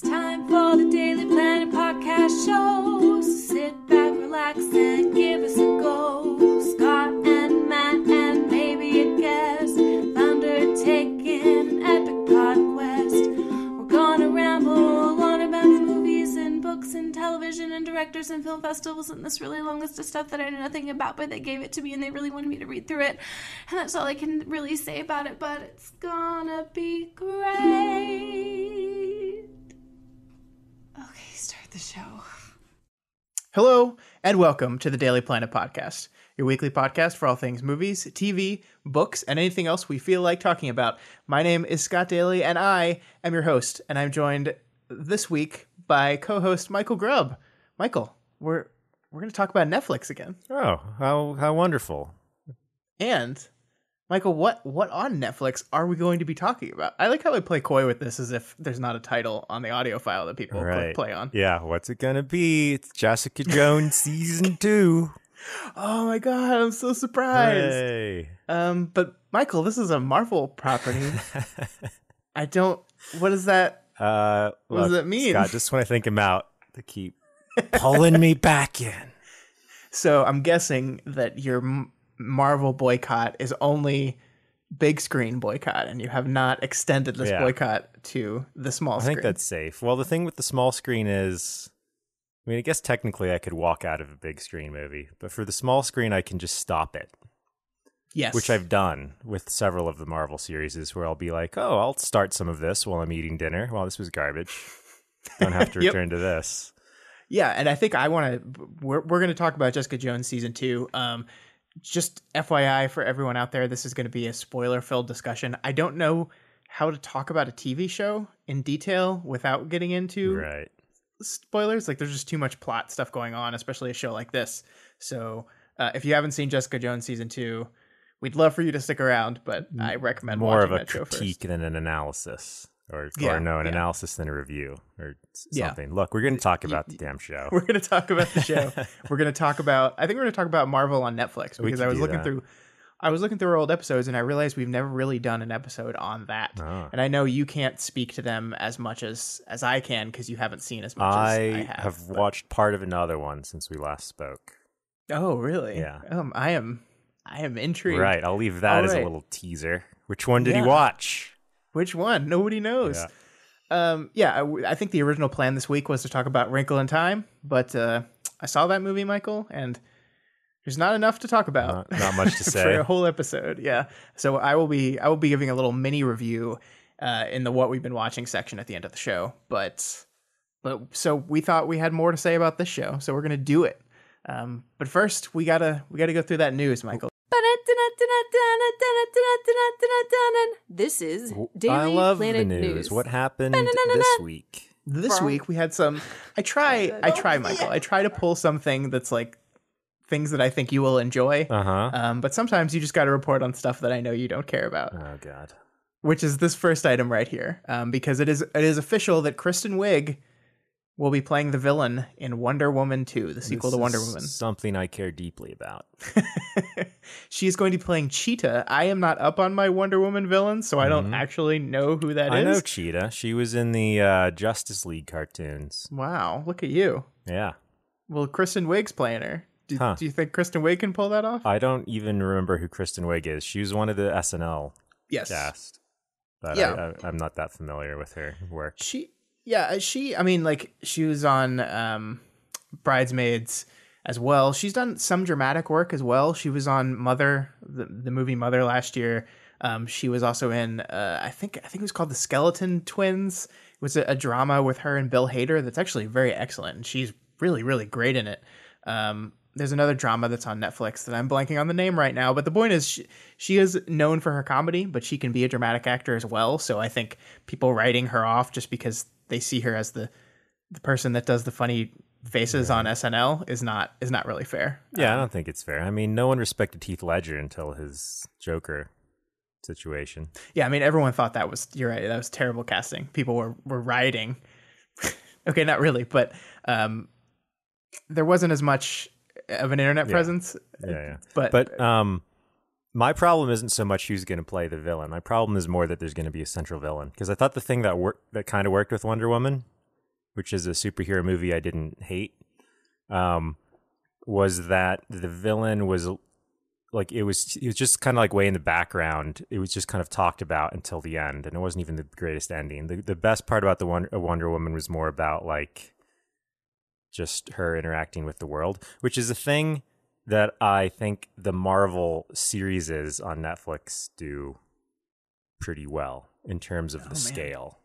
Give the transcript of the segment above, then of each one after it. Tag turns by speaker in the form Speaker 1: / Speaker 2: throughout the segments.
Speaker 1: It's time for the Daily Planet podcast show. So sit back, relax, and give us a go. Scott and Matt and maybe a guest have undertaken an epic pod quest. We're gonna ramble on about movies and books and television and directors and film festivals and this really long list of stuff that I know nothing about, but they gave it to me and they really wanted me to read through it. And that's all I can really say about it, but it's gonna be great. Okay, start the show.
Speaker 2: Hello, and welcome to the Daily Planet podcast, your weekly podcast for all things movies, TV, books, and anything else we feel like talking about. My name is Scott Daly, and I am your host, and I'm joined this week by co-host Michael Grubb. Michael, we're going to talk about Netflix again.
Speaker 3: Oh, how wonderful.
Speaker 2: And Michael, what on Netflix are we going to be talking about? I like how I play coy with this as if there's not a title on the audio file that people click play on.
Speaker 3: Yeah, what's it going to be? It's Jessica Jones season 2.
Speaker 2: Oh my god, I'm so surprised.
Speaker 3: Hooray.
Speaker 2: But Michael, this is a Marvel property. What is that? What does that mean?
Speaker 3: Scott, just when I think about to keep pulling me back in.
Speaker 2: So I'm guessing that your Marvel boycott is only big screen boycott, and you have not extended this boycott to the small screen.
Speaker 3: I think that's safe. Well, the thing with the small screen is, I mean, I guess technically I could walk out of a big screen movie, but for the small screen, I can just stop it.
Speaker 2: Yes.
Speaker 3: Which I've done with several of the Marvel series, where I'll be like, oh, I'll start some of this while I'm eating dinner. Well, this was garbage. Don't have to return to this.
Speaker 2: Yeah, and I think we're going to talk about Jessica Jones season 2. Just FYI for everyone out there, this is going to be a spoiler-filled discussion. I don't know how to talk about a TV show in detail without getting into spoilers. Like, there's just too much plot stuff going on, especially a show like this. So if you haven't seen Jessica Jones season 2, we'd love for you to stick around, but I recommend
Speaker 3: more
Speaker 2: watching
Speaker 3: of a
Speaker 2: that show first.
Speaker 3: critique than an analysis. An analysis than a review or something. Yeah. Look, we're going to talk about the damn show.
Speaker 2: We're going to talk about the show. I think we're going to talk about Marvel on Netflix, because I was looking through our old episodes and I realized we've never really done an episode on that. Oh. And I know you can't speak to them as much as I can because you haven't seen as much as I have.
Speaker 3: Watched part of another one since we last spoke.
Speaker 2: Oh, really?
Speaker 3: Yeah.
Speaker 2: I am intrigued.
Speaker 3: Right. I'll leave that as a little teaser. Which one did he watch?
Speaker 2: Which one? Nobody knows.
Speaker 3: Yeah.
Speaker 2: I think the original plan this week was to talk about Wrinkle in Time, but I saw that movie, Michael, and there's not enough to talk about.
Speaker 3: Not much to say
Speaker 2: for a whole episode. Yeah. So I will be giving a little mini review in the what we've been watching section at the end of the show. But so we thought we had more to say about this show, so we're gonna do it. But first we gotta go through that news, Michael.
Speaker 1: This is Daily
Speaker 3: I love
Speaker 1: Planet
Speaker 3: the news. What happened this week?
Speaker 2: This week we had some. I try, Michael. I try to pull something that's like things that I think you will enjoy. But sometimes you just got to report on stuff that I know you don't care about.
Speaker 3: Oh God.
Speaker 2: Which is this first item right here, because it is official that Kristen Wiig will be playing the villain in Wonder Woman 2, the sequel to Wonder Woman.
Speaker 3: Something I care deeply about.
Speaker 2: She's going to be playing Cheetah. I am not up on my Wonder Woman villains, so I don't actually know who that is.
Speaker 3: I know Cheetah. She was in the Justice League cartoons.
Speaker 2: Wow, look at you.
Speaker 3: Yeah.
Speaker 2: Well, Kristen Wiig's playing her. Do you think Kristen Wiig can pull that off?
Speaker 3: I don't even remember who Kristen Wiig is. She was one of the SNL cast. But I'm not that familiar with her work.
Speaker 2: She was on Bridesmaids as well. She's done some dramatic work as well. She was on Mother, the movie Mother last year. She was also in, I think it was called The Skeleton Twins. It was a drama with her and Bill Hader that's actually very excellent, and she's really, really great in it. There's another drama that's on Netflix that I'm blanking on the name right now, but the point is she is known for her comedy, but she can be a dramatic actor as well. So I think people writing her off just because they see her as the person that does the funny faces on SNL is not really fair.
Speaker 3: Yeah, I don't think it's fair. I mean, no one respected Heath Ledger until his Joker situation.
Speaker 2: Yeah, I mean, everyone thought you're right, that was terrible casting. People were rioting. Okay, not really, but there wasn't as much of an internet presence.
Speaker 3: Yeah. But my problem isn't so much who's going to play the villain. My problem is more that there's going to be a central villain. Because I thought the thing that kind of worked with Wonder Woman which is a superhero movie I didn't hate, was that the villain was like it was just kind of like way in the background. It was just kind of talked about until the end, and it wasn't even the greatest ending. The best part about the Wonder Woman was more about like just her interacting with the world, which is a thing that I think the Marvel series on Netflix do pretty well in terms of the scale,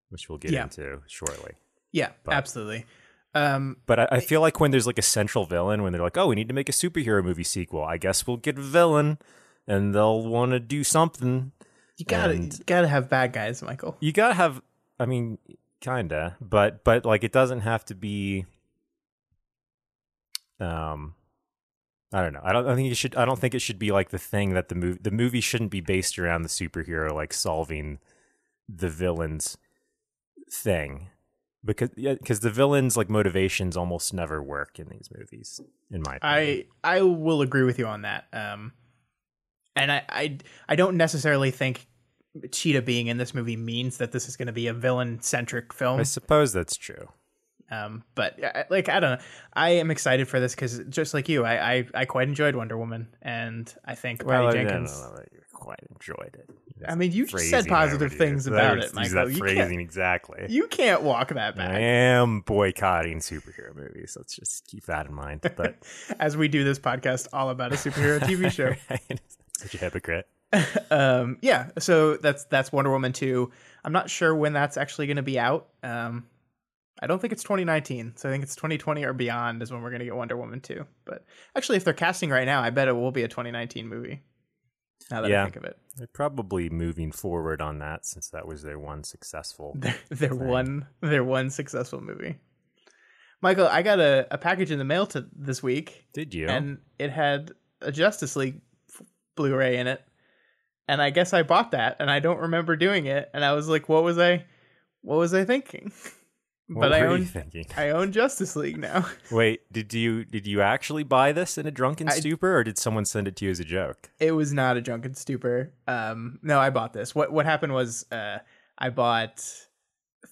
Speaker 3: which we'll get into shortly.
Speaker 2: Yeah, absolutely.
Speaker 3: But I feel like when there's like a central villain, when they're like, oh, we need to make a superhero movie sequel, I guess we'll get a villain and they'll want to do something.
Speaker 2: You gotta have bad guys, Michael.
Speaker 3: You gotta have, I mean, kinda, but like it doesn't have to be, I don't know. I don't think it should be like the thing that the movie shouldn't be based around the superhero like solving the villain's thing. Because the villain's like motivations almost never work in these movies, in my opinion.
Speaker 2: I will agree with you on that. And I don't necessarily think Cheetah being in this movie means that this is going to be a villain-centric film.
Speaker 3: I suppose that's true.
Speaker 2: But like, I don't know. I am excited for this because just like you, I quite enjoyed Wonder Woman, and I think Patty Jenkins.
Speaker 3: I don't know that you quite enjoyed it.
Speaker 2: I mean, you just said positive things about it, Michael.
Speaker 3: That phrasing exactly.
Speaker 2: You can't walk that back.
Speaker 3: I am boycotting superhero movies. Let's just keep that in mind. But
Speaker 2: as we do this podcast all about a superhero TV show,
Speaker 3: such a hypocrite.
Speaker 2: Yeah. So that's Wonder Woman 2. I'm not sure when that's actually going to be out. I don't think it's 2019, so I think it's 2020 or beyond is when we're going to get Wonder Woman 2. But actually, if they're casting right now, I bet it will be a 2019 movie. Now that I think of it.
Speaker 3: They're probably moving forward on that since that was their one successful
Speaker 2: their one successful movie. Michael, I got a package in the mail this week.
Speaker 3: Did you?
Speaker 2: And it had a Justice League Blu-ray in it. And I guess I bought that, and I don't remember doing it. And I was like, what was I thinking?
Speaker 3: What were you thinking?
Speaker 2: I own Justice League now.
Speaker 3: Wait, did you actually buy this in a drunken stupor, or did someone send it to you as a joke?
Speaker 2: It was not a drunken stupor. No, I bought this. What happened was I bought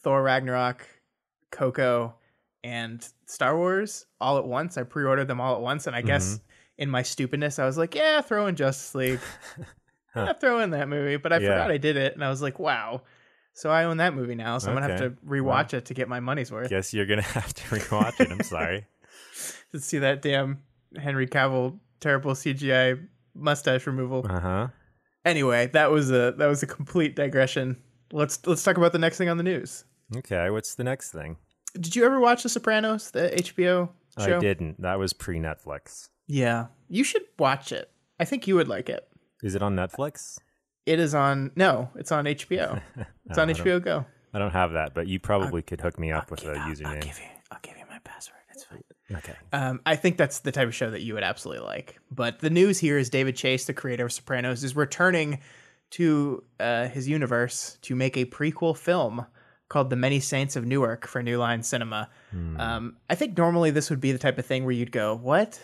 Speaker 2: Thor Ragnarok, Coco, and Star Wars all at once. I pre-ordered them all at once, and I guess in my stupidness, I was like, yeah, throw in Justice League. Yeah, throw in that movie. But I forgot I did it, and I was like, wow. So I own that movie now, so I'm going to have to rewatch it to get my money's worth.
Speaker 3: Guess you're going to have to rewatch it. I'm sorry.
Speaker 2: To see that damn Henry Cavill terrible CGI mustache removal.
Speaker 3: Uh-huh.
Speaker 2: Anyway, that was a complete digression. Let's talk about the next thing on the news.
Speaker 3: Okay, what's the next thing?
Speaker 2: Did you ever watch The Sopranos, the HBO show?
Speaker 3: I didn't. That was pre-Netflix.
Speaker 2: Yeah. You should watch it. I think you would like it.
Speaker 3: Is it on Netflix?
Speaker 2: It is on... No, it's on HBO. It's on HBO Go.
Speaker 3: I don't have that, but you probably could hook me up with a username.
Speaker 2: I'll give you my password. It's fine.
Speaker 3: Okay.
Speaker 2: I think that's the type of show that you would absolutely like. But the news here is David Chase, the creator of Sopranos, is returning to his universe to make a prequel film called The Many Saints of Newark for New Line Cinema. I think normally this would be the type of thing where you'd go, what?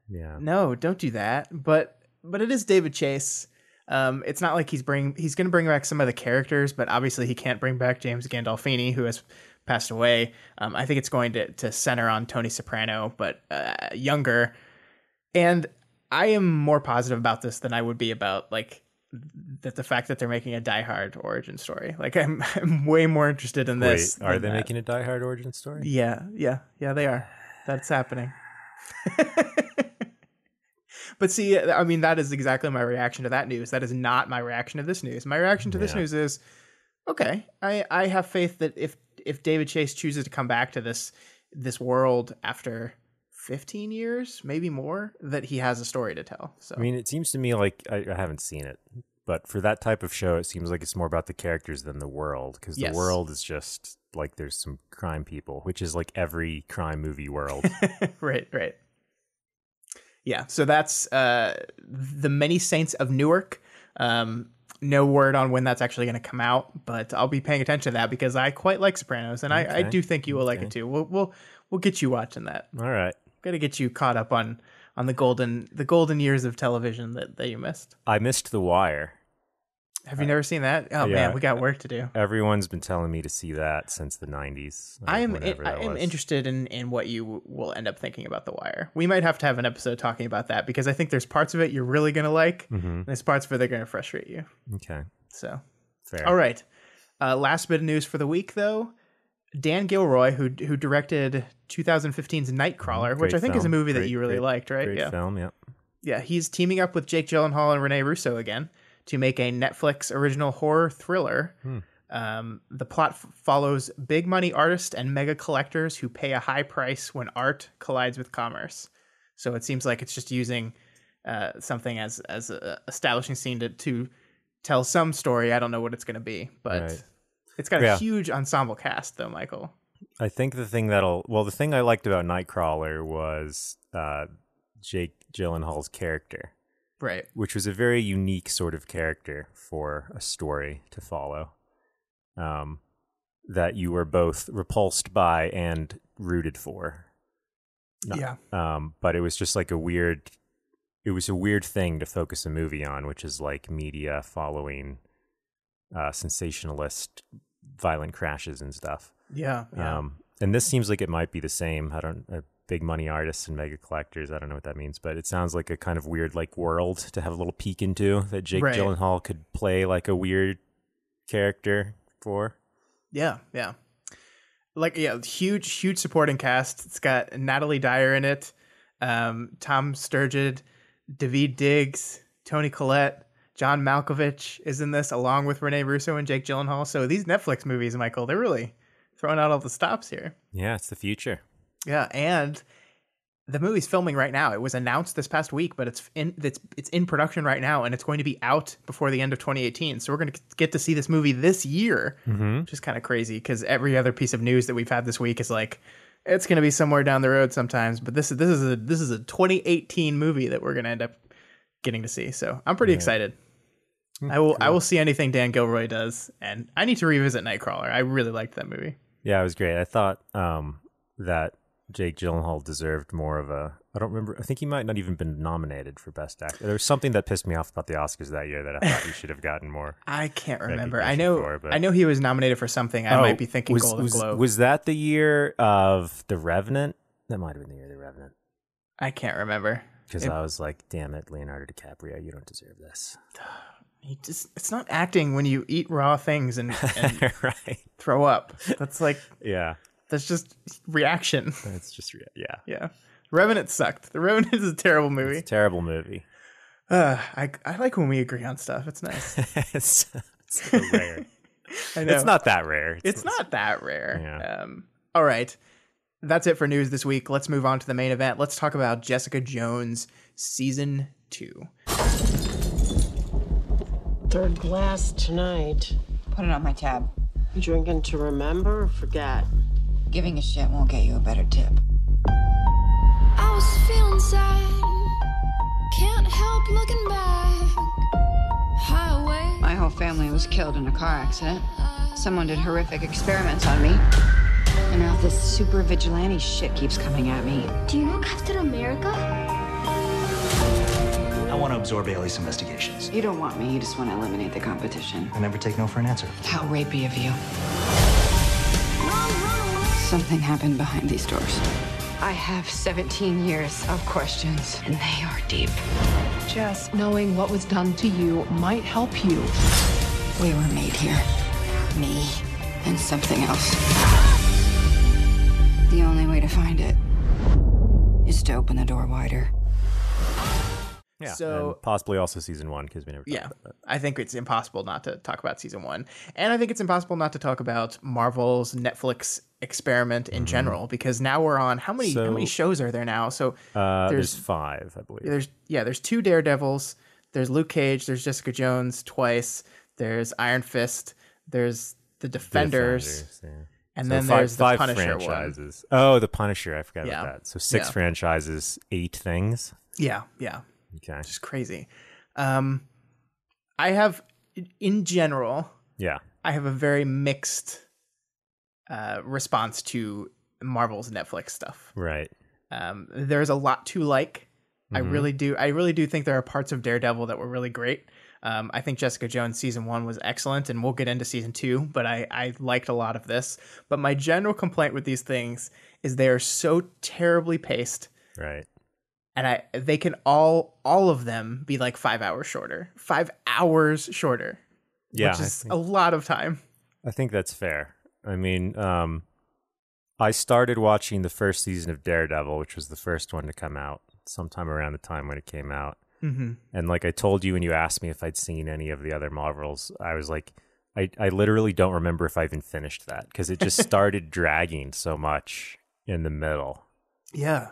Speaker 3: Yeah.
Speaker 2: No, don't do that. But it is David Chase. It's not like he's going to bring back some of the characters, but obviously he can't bring back James Gandolfini, who has passed away. I think it's going to center on Tony Soprano, but younger. And I am more positive about this than I would be about like the fact that they're making a Die Hard origin story. Like I'm way more interested in this.
Speaker 3: Wait, are they making a Die Hard origin story?
Speaker 2: Yeah, they are. That's happening. But see, I mean, that is exactly my reaction to that news. That is not my reaction to this news. My reaction to this news is, okay, I have faith that if David Chase chooses to come back to this world after 15 years, maybe more, that he has a story to tell. So
Speaker 3: I mean, it seems to me like I haven't seen it, but for that type of show, it seems like it's more about the characters than the world, because the world is just like there's some crime people, which is like every crime movie world.
Speaker 2: Right. Yeah, so that's The Many Saints of Newark. No word on when that's actually going to come out, but I'll be paying attention to that because I quite like Sopranos, and I do think you will like it too. We'll get you watching that.
Speaker 3: All right.
Speaker 2: Got to get you caught up on the golden years of television that you missed.
Speaker 3: I missed The Wire.
Speaker 2: Have you never seen that? Oh
Speaker 3: Yeah.
Speaker 2: man, we got work to do.
Speaker 3: Everyone's been telling me to see that since the 90s.
Speaker 2: I am
Speaker 3: was.
Speaker 2: interested in what you will end up thinking about The Wire. We might have to have an episode talking about that because I think there's parts of it you're really going to like. And there's parts of it that are going to frustrate you.
Speaker 3: Okay.
Speaker 2: So,
Speaker 3: Fair.
Speaker 2: All right. Last bit of news for the week, though. Dan Gilroy, who directed 2015's Nightcrawler, which I think is a movie that you really liked, right?
Speaker 3: Great film, yeah.
Speaker 2: Yeah, he's teaming up with Jake Gyllenhaal and Rene Russo again to make a Netflix original horror thriller. The plot follows big money artists and mega collectors who pay a high price when art collides with commerce. So it seems like it's just using something as a establishing scene to tell some story. I don't know what it's going to be, but it's got a huge ensemble cast, though, Michael.
Speaker 3: I think the thing I liked about Nightcrawler was Jake Gyllenhaal's character.
Speaker 2: Right.
Speaker 3: Which was a very unique sort of character for a story to follow. That you were both repulsed by and rooted for.
Speaker 2: Yeah.
Speaker 3: But it was just like a weird thing to focus a movie on, which is like media following sensationalist violent crashes and stuff.
Speaker 2: Yeah.
Speaker 3: And this seems like it might be the same. Big money artists and mega collectors. I don't know what that means, but it sounds like a kind of weird like world to have a little peek into that Jake Gyllenhaal could play like a weird character for.
Speaker 2: Yeah. Huge supporting cast. It's got Natalie Dyer in it, Tom Sturridge, Daveed Diggs, Toni Collette, John Malkovich is in this, along with Rene Russo and Jake Gyllenhaal. So these Netflix movies, Michael, they're really throwing out all the stops here.
Speaker 3: Yeah, it's the future.
Speaker 2: Yeah, and the movie's filming right now. It was announced this past week, but it's in production right now, and it's going to be out before the end of 2018. So we're going to get to see this movie this year, which is kind of crazy because every other piece of news that we've had this week is like it's going to be somewhere down the road sometimes. But this is a 2018 movie that we're going to end up getting to see. So I'm pretty excited. I will see anything Dan Gilroy does, and I need to revisit Nightcrawler. I really liked that movie.
Speaker 3: Yeah, it was great. I thought that Jake Gyllenhaal deserved more of a... I don't remember. I think he might not even been nominated for Best Actor. There was something that pissed me off about the Oscars that year that I thought he should have gotten more.
Speaker 2: I can't remember. I know he was nominated for something. I might be thinking Golden Globe.
Speaker 3: Was that the year of The Revenant? That might have been the year of The Revenant.
Speaker 2: I can't remember.
Speaker 3: Because I was like, damn it, Leonardo DiCaprio, you don't deserve this.
Speaker 2: It's not acting when you eat raw things and
Speaker 3: right.
Speaker 2: throw up. That's like...
Speaker 3: Yeah.
Speaker 2: That's just reaction.
Speaker 3: It's just,
Speaker 2: Yeah. Revenant sucked. The Revenant is a terrible movie.
Speaker 3: It's a terrible movie.
Speaker 2: I like when we agree on stuff. It's nice.
Speaker 3: It's so rare.
Speaker 2: I know.
Speaker 3: It's not that rare.
Speaker 2: It's not that rare.
Speaker 3: Yeah.
Speaker 2: All right. That's it for news this week. Let's move on to the main event. Let's talk about Jessica Jones Season 2.
Speaker 4: Third glass tonight.
Speaker 5: Put it on my tab.
Speaker 4: You drinking to remember or forget?
Speaker 5: Giving a shit won't get you a better tip.
Speaker 1: I was feeling sad. Can't help looking back. Highway.
Speaker 5: My whole family was killed in a car accident. Someone did horrific experiments on me. And now this super vigilante shit keeps coming at me.
Speaker 6: Do you know Captain America?
Speaker 7: I want to absorb Bailey's investigations.
Speaker 5: You don't want me, you just want to eliminate the competition.
Speaker 7: I never take no for an answer.
Speaker 5: How rapey of you. Something happened behind these doors. I have 17 years of questions, and they are deep.
Speaker 8: Jess, knowing what was done to you might help you.
Speaker 5: We were made here. Me and something else. The only way to find it is to open the door wider.
Speaker 3: Yeah,
Speaker 2: So
Speaker 3: and possibly also Season 1, because we never talked about that.
Speaker 2: I think it's impossible not to talk about Season 1. And I think it's impossible not to talk about Marvel's Netflix experiment in general, because now we're on... How many shows are there now? So
Speaker 3: there's 5, I believe.
Speaker 2: There's 2 Daredevils, there's Luke Cage, there's Jessica Jones twice, there's Iron Fist, there's The Defenders, and
Speaker 3: So
Speaker 2: then there's the
Speaker 3: 5
Speaker 2: Punisher
Speaker 3: franchises. Oh, the Punisher, I forgot about that. So 6
Speaker 2: Yeah.
Speaker 3: franchises, 8 things.
Speaker 2: Yeah.
Speaker 3: Okay.
Speaker 2: Just crazy. I have, in general, I have a very mixed response to Marvel's Netflix stuff.
Speaker 3: Right.
Speaker 2: There's a lot to like. I really do think there are parts of Daredevil that were really great. I think Jessica Jones season 1 was excellent, and we'll get into season 2, but I liked a lot of this. But my general complaint with these things is they are so terribly paced.
Speaker 3: Right.
Speaker 2: And they can all of them be like 5 hours shorter. 5 hours shorter.
Speaker 3: Yeah.
Speaker 2: Which is a lot of time.
Speaker 3: I think that's fair. I mean, I started watching the first season of Daredevil, which was the first one to come out sometime around the time when it came out.
Speaker 2: Mm-hmm.
Speaker 3: And like I told you when you asked me if I'd seen any of the other Marvels, I was like, I literally don't remember if I even finished that because it just started dragging so much in the middle.
Speaker 2: Yeah.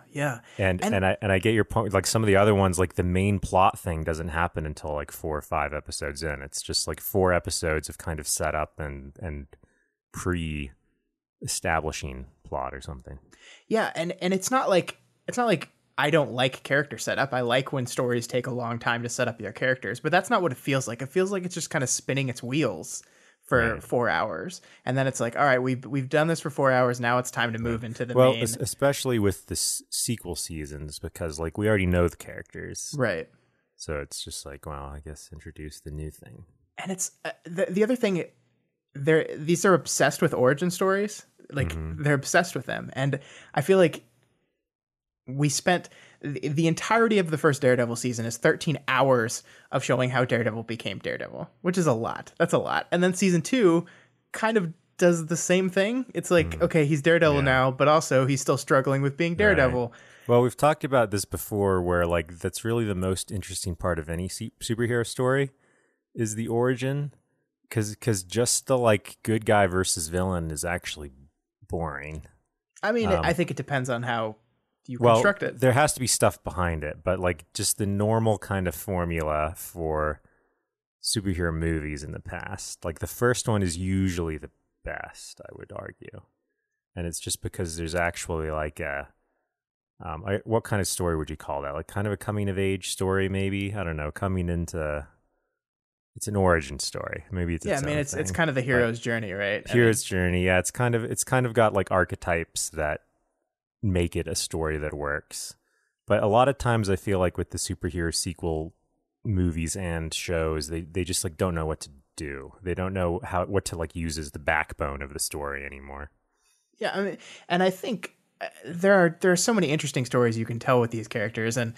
Speaker 3: And I get your point. Like some of the other ones, like the main plot thing doesn't happen until like 4 or 5 episodes in. It's just like 4 episodes of kind of setup and pre-establishing plot or something.
Speaker 2: Yeah, and it's not like I don't like character setup. I like when stories take a long time to set up your characters, but that's not what it feels like. It feels like it's just kind of spinning its wheels for 4 hours, and then it's like, all right, we've done this for 4 hours. Now it's time to move into the main.
Speaker 3: Especially with the sequel seasons, because like we already know the characters,
Speaker 2: right?
Speaker 3: So it's just like, well, I guess introduce the new thing.
Speaker 2: And it's the other thing. These are obsessed with origin stories. Like they're obsessed with them, and I feel like we spent the entirety of the first Daredevil season is 13 hours of showing how Daredevil became Daredevil, which is a lot. That's a lot. And then season 2 kind of does the same thing. It's like, okay, he's Daredevil now, but also he's still struggling with being Daredevil.
Speaker 3: Right. Well, we've talked about this before where like that's really the most interesting part of any superhero story is the origin, because just the like good guy versus villain is actually boring.
Speaker 2: I mean, I think it depends on how you construct it.
Speaker 3: There has to be stuff behind it, but like just the normal kind of formula for superhero movies in the past, like the first one is usually the best, I would argue. And it's just because there's actually like a what kind of story would you call that? Like kind of a coming of age story, maybe? I don't know, it's an origin story. Maybe it's
Speaker 2: it's kind of the hero's journey, right?
Speaker 3: Hero's journey, yeah. It's kind of got like archetypes that make it a story that works. But a lot of times I feel like with the superhero sequel movies and shows, they just like don't know what to do. They don't know what to like use as the backbone of the story anymore.
Speaker 2: Yeah, I mean, and I think there are so many interesting stories you can tell with these characters, and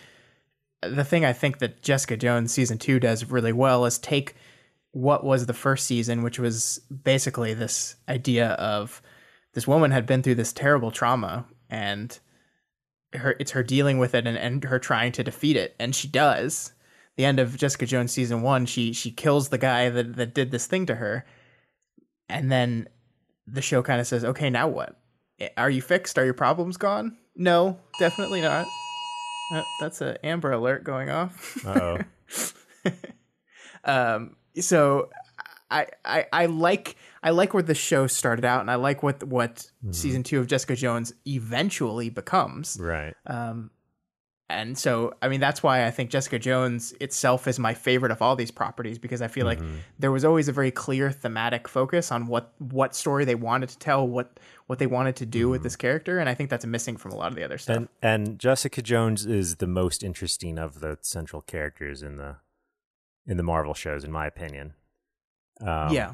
Speaker 2: the thing I think that Jessica Jones season 2 does really well is take what was the first season, which was basically this idea of this woman had been through this terrible trauma, and it's her dealing with it and her trying to defeat it, and she does. The end of Jessica Jones season 1, she kills the guy that did this thing to her, and then the show kind of says, okay, now what? Are you fixed? Are your problems gone? No, definitely not. That's an Amber Alert going off.
Speaker 3: Uh-oh.
Speaker 2: So I like where the show started out, and I like what season 2 of Jessica Jones eventually becomes.
Speaker 3: Right.
Speaker 2: And so, I mean, that's why I think Jessica Jones itself is my favorite of all these properties, because I feel like there was always a very clear thematic focus on what story they wanted to tell, what they wanted to do with this character, and I think that's missing from a lot of the other stuff.
Speaker 3: And Jessica Jones is the most interesting of the central characters in the Marvel shows, in my opinion.
Speaker 2: Yeah.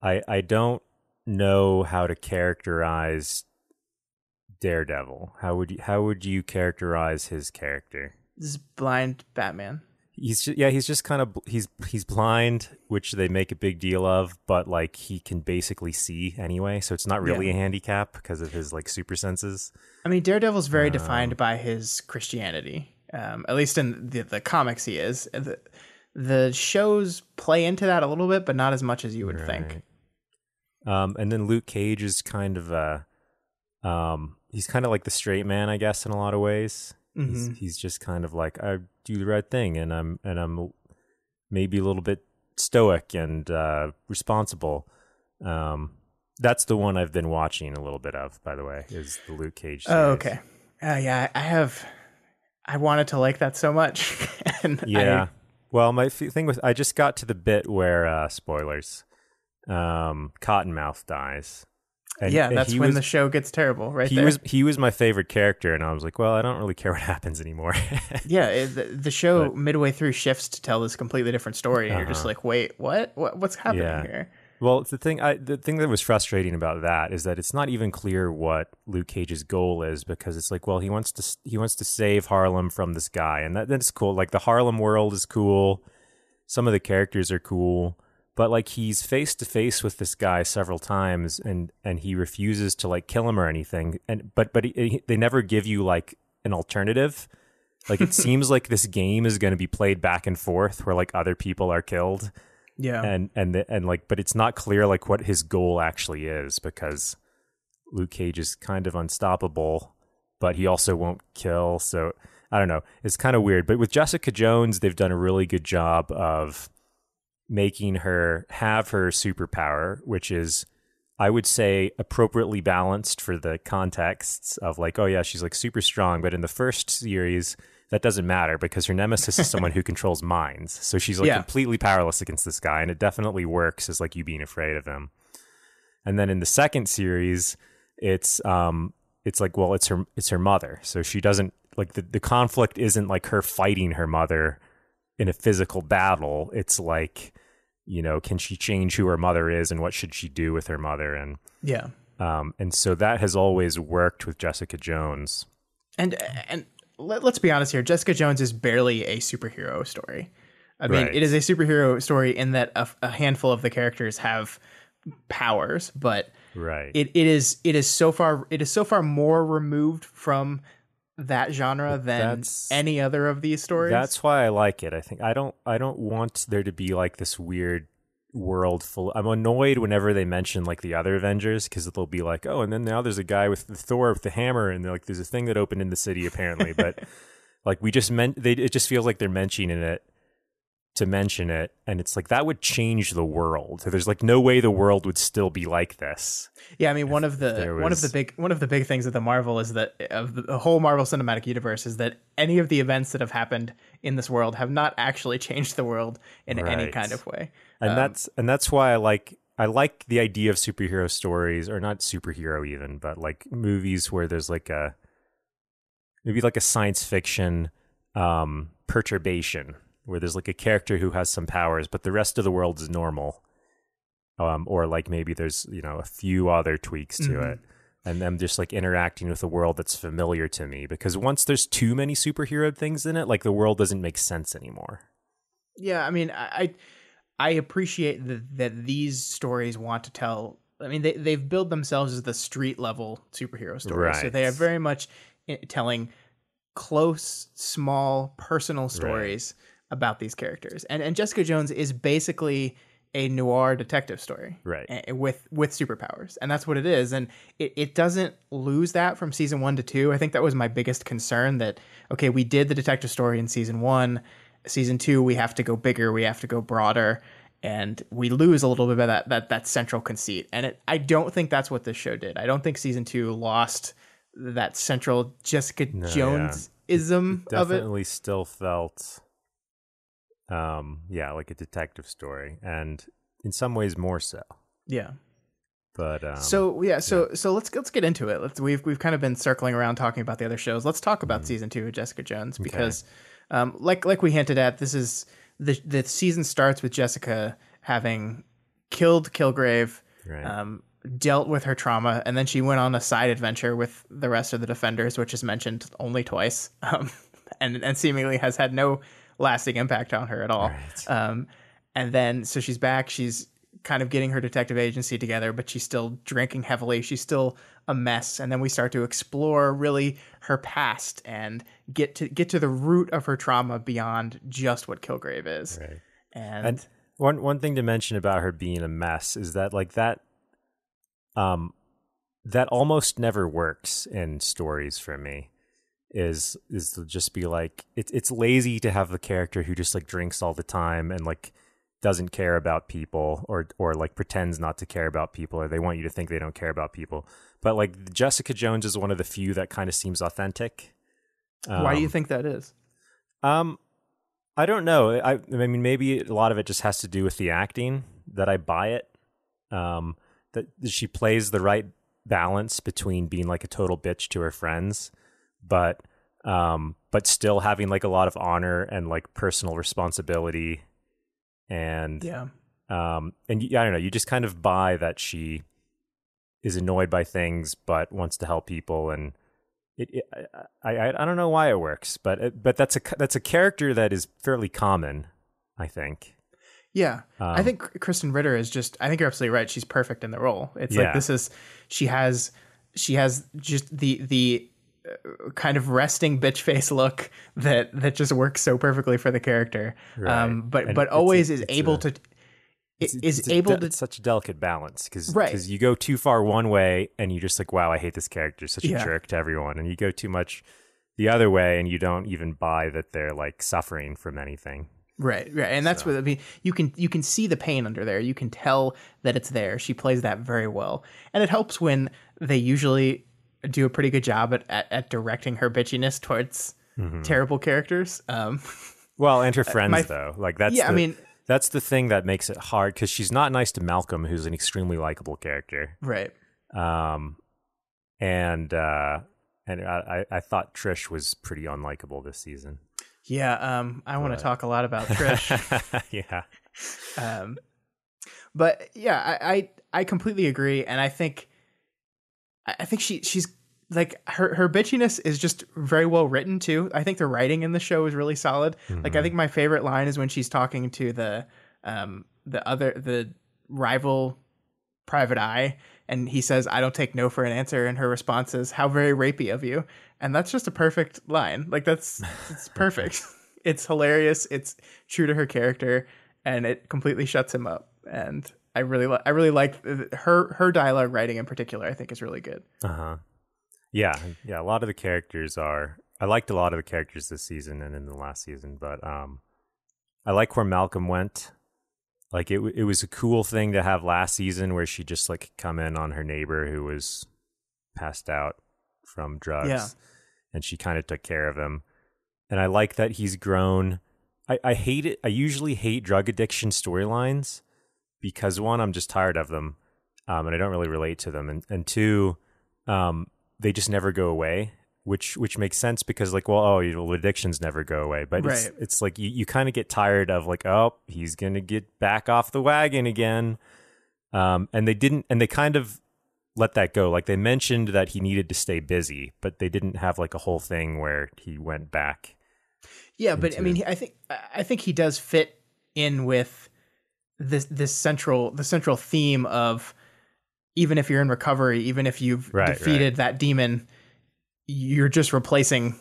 Speaker 3: I don't know how to characterize Daredevil. How would you characterize his character?
Speaker 2: This is blind Batman.
Speaker 3: He's just kind of he's blind, which they make a big deal of, but like he can basically see anyway, so it's not really a handicap because of his like super senses.
Speaker 2: I mean, Daredevil's very defined by his Christianity. At least in the comics, he is. The shows play into that a little bit, but not as much as you would think.
Speaker 3: And then Luke Cage is kind of he's kind of like the straight man, I guess, in a lot of ways. He's just kind of like, I do the right thing, and I'm maybe a little bit stoic and responsible. That's the one I've been watching a little bit of, by the way, is the Luke Cage series.
Speaker 2: Oh, okay. Yeah, I wanted to like that so much. And
Speaker 3: well, my thing with, I just got to the bit where, spoilers, Cottonmouth dies. And,
Speaker 2: yeah,
Speaker 3: and
Speaker 2: that's when the show gets terrible, right there.
Speaker 3: He was my favorite character, and I was like, well, I don't really care what happens anymore.
Speaker 2: Yeah, the show midway through shifts to tell this completely different story, and you're just like, wait, what's happening here?
Speaker 3: Well, the thing that was frustrating about that is that it's not even clear what Luke Cage's goal is, because it's like, well, he wants to save Harlem from this guy, and that's cool. Like, the Harlem world is cool. Some of the characters are cool, but like, he's face to face with this guy several times, and he refuses to like kill him or anything. But they never give you like an alternative. Like, it seems like this game is going to be played back and forth where like other people are killed.
Speaker 2: Yeah.
Speaker 3: And like, but it's not clear like what his goal actually is, because Luke Cage is kind of unstoppable, but he also won't kill. So I don't know. It's kind of weird. But with Jessica Jones, they've done a really good job of making her have her superpower, which is, I would say, appropriately balanced for the contexts of like, oh yeah, she's like super strong. But in the first series, that doesn't matter, because her nemesis is someone who controls minds. So she's like completely powerless against this guy, and it definitely works as like you being afraid of him. And then in the second series, it's like, well, it's her mother. So she doesn't like the conflict isn't like her fighting her mother in a physical battle. It's like, you know, can she change who her mother is, and what should she do with her mother? And and so that has always worked with Jessica Jones. And
Speaker 2: let's be honest here, Jessica Jones is barely a superhero story. I mean, it is a superhero story in that a handful of the characters have powers, but it is so far more removed from that genre than any other of these stories.
Speaker 3: That's why I like it. I think I don't want there to be like this weird world full. I'm annoyed whenever they mention like the other Avengers, because they'll be like, oh, and then now there's a guy with the Thor with the hammer, and they're like, there's a thing that opened in the city apparently, but like it just feels like they're mentioning it to mention it, and it's like that would change the world. So there's like no way the world would still be like this.
Speaker 2: Yeah, I mean, one of the big things of the Marvel is that of the whole Marvel Cinematic Universe is that any of the events that have happened in this world have not actually changed the world in any kind of way.
Speaker 3: And that's why I like the idea of superhero stories, or not superhero even, but like movies where there's like maybe like a science fiction perturbation, where there's like a character who has some powers, but the rest of the world is normal. Or like maybe there's, you know, a few other tweaks to it, and them just like interacting with a world that's familiar to me, because once there's too many superhero things in it, like the world doesn't make sense anymore.
Speaker 2: Yeah, I mean, I appreciate that these stories want to tell. I mean, they've billed themselves as the street level superhero stories, so they are very much telling close, small, personal stories about these characters. And Jessica Jones is basically a noir detective story, with superpowers, and that's what it is. And it doesn't lose that from season 1 to 2. I think that was my biggest concern, that okay, we did the detective story in season 1. Season 2, we have to go bigger, we have to go broader, and we lose a little bit of that central conceit. And I don't think that's what this show did. I don't think season 2 lost that central Jessica Jones-ism of it.
Speaker 3: Definitely still felt like a detective story, and in some ways more so.
Speaker 2: Yeah.
Speaker 3: But
Speaker 2: so let's get into it. We've kind of been circling around talking about the other shows. Let's talk about season 2 of Jessica Jones, because like we hinted at, this is the season starts with Jessica having killed Kilgrave, dealt with her trauma, and then she went on a side adventure with the rest of the Defenders, which is mentioned only twice, and seemingly has had no lasting impact on her at all. And then so she's back, she's kind of getting her detective agency together, but she's still drinking heavily, she's still a mess. And then we start to explore really her past and get to the root of her trauma beyond just what Kilgrave is. And
Speaker 3: one thing to mention about her being a mess is that like that almost never works in stories for me. Is to just be like, it's lazy to have the character who just like drinks all the time and like doesn't care about people, or like pretends not to care about people, or they want you to think they don't care about people. But like Jessica Jones is one of the few that kind of seems authentic.
Speaker 2: Why do you think that is?
Speaker 3: I don't know. I mean, maybe a lot of it just has to do with the acting, that I buy it. That she plays the right balance between being like a total bitch to her friends, but still having like a lot of honor and like personal responsibility. And I don't know, you just kind of buy that she is annoyed by things but wants to help people, and I don't know why it works, but that's a character that is fairly common, I think.
Speaker 2: Yeah. I think Kristen Ritter is I think you're absolutely right. She's perfect in the role. It's like she has just the kind of resting bitch face look that just works so perfectly for the character.
Speaker 3: Right.
Speaker 2: But always is able to
Speaker 3: it's such a delicate balance because you go too far one way and you're just like, wow, I hate this character, such a jerk to everyone, and you go too much the other way and you don't even buy that they're like suffering from anything.
Speaker 2: Right, and that's what I mean. You can see the pain under there. You can tell that it's there. She plays that very well, and it helps when they usually do a pretty good job at directing her bitchiness towards terrible characters.
Speaker 3: Well, and her friends though, like that's that's the thing that makes it hard, because she's not nice to Malcolm, who's an extremely likable character.
Speaker 2: Right.
Speaker 3: And I thought Trish was pretty unlikable this season.
Speaker 2: Yeah, I want to talk a lot about Trish.
Speaker 3: Yeah.
Speaker 2: But yeah, I completely agree, and I think she's like her bitchiness is just very well written too. I think the writing in the show is really solid. Like I think my favorite line is when she's talking to the rival Private Eye, and he says, "I don't take no for an answer," and her response is, "How very rapey of you." And that's just a perfect line. Like it's perfect. It's hilarious. It's true to her character, and it completely shuts him up. And I really like her dialogue writing in particular. I think is really good.
Speaker 3: Yeah. A lot of the characters I liked a lot of the characters this season and in the last season, but I like where Malcolm went. Like it was a cool thing to have last season where she just like come in on her neighbor who was passed out from drugs, and she kind of took care of him. And I like that he's grown. I hate it. I usually hate drug addiction storylines because one, I'm just tired of them, and I don't really relate to them, and two, they just never go away. Which makes sense because like, well, addictions never go away, but it's like you kind of get tired of like, oh, he's gonna get back off the wagon again, and they kind of let that go. Like they mentioned that he needed to stay busy, but they didn't have like a whole thing where he went back.
Speaker 2: Yeah, but I mean, I think he does fit in with this central theme of even if you're in recovery, even if you've defeated that demon, you're just replacing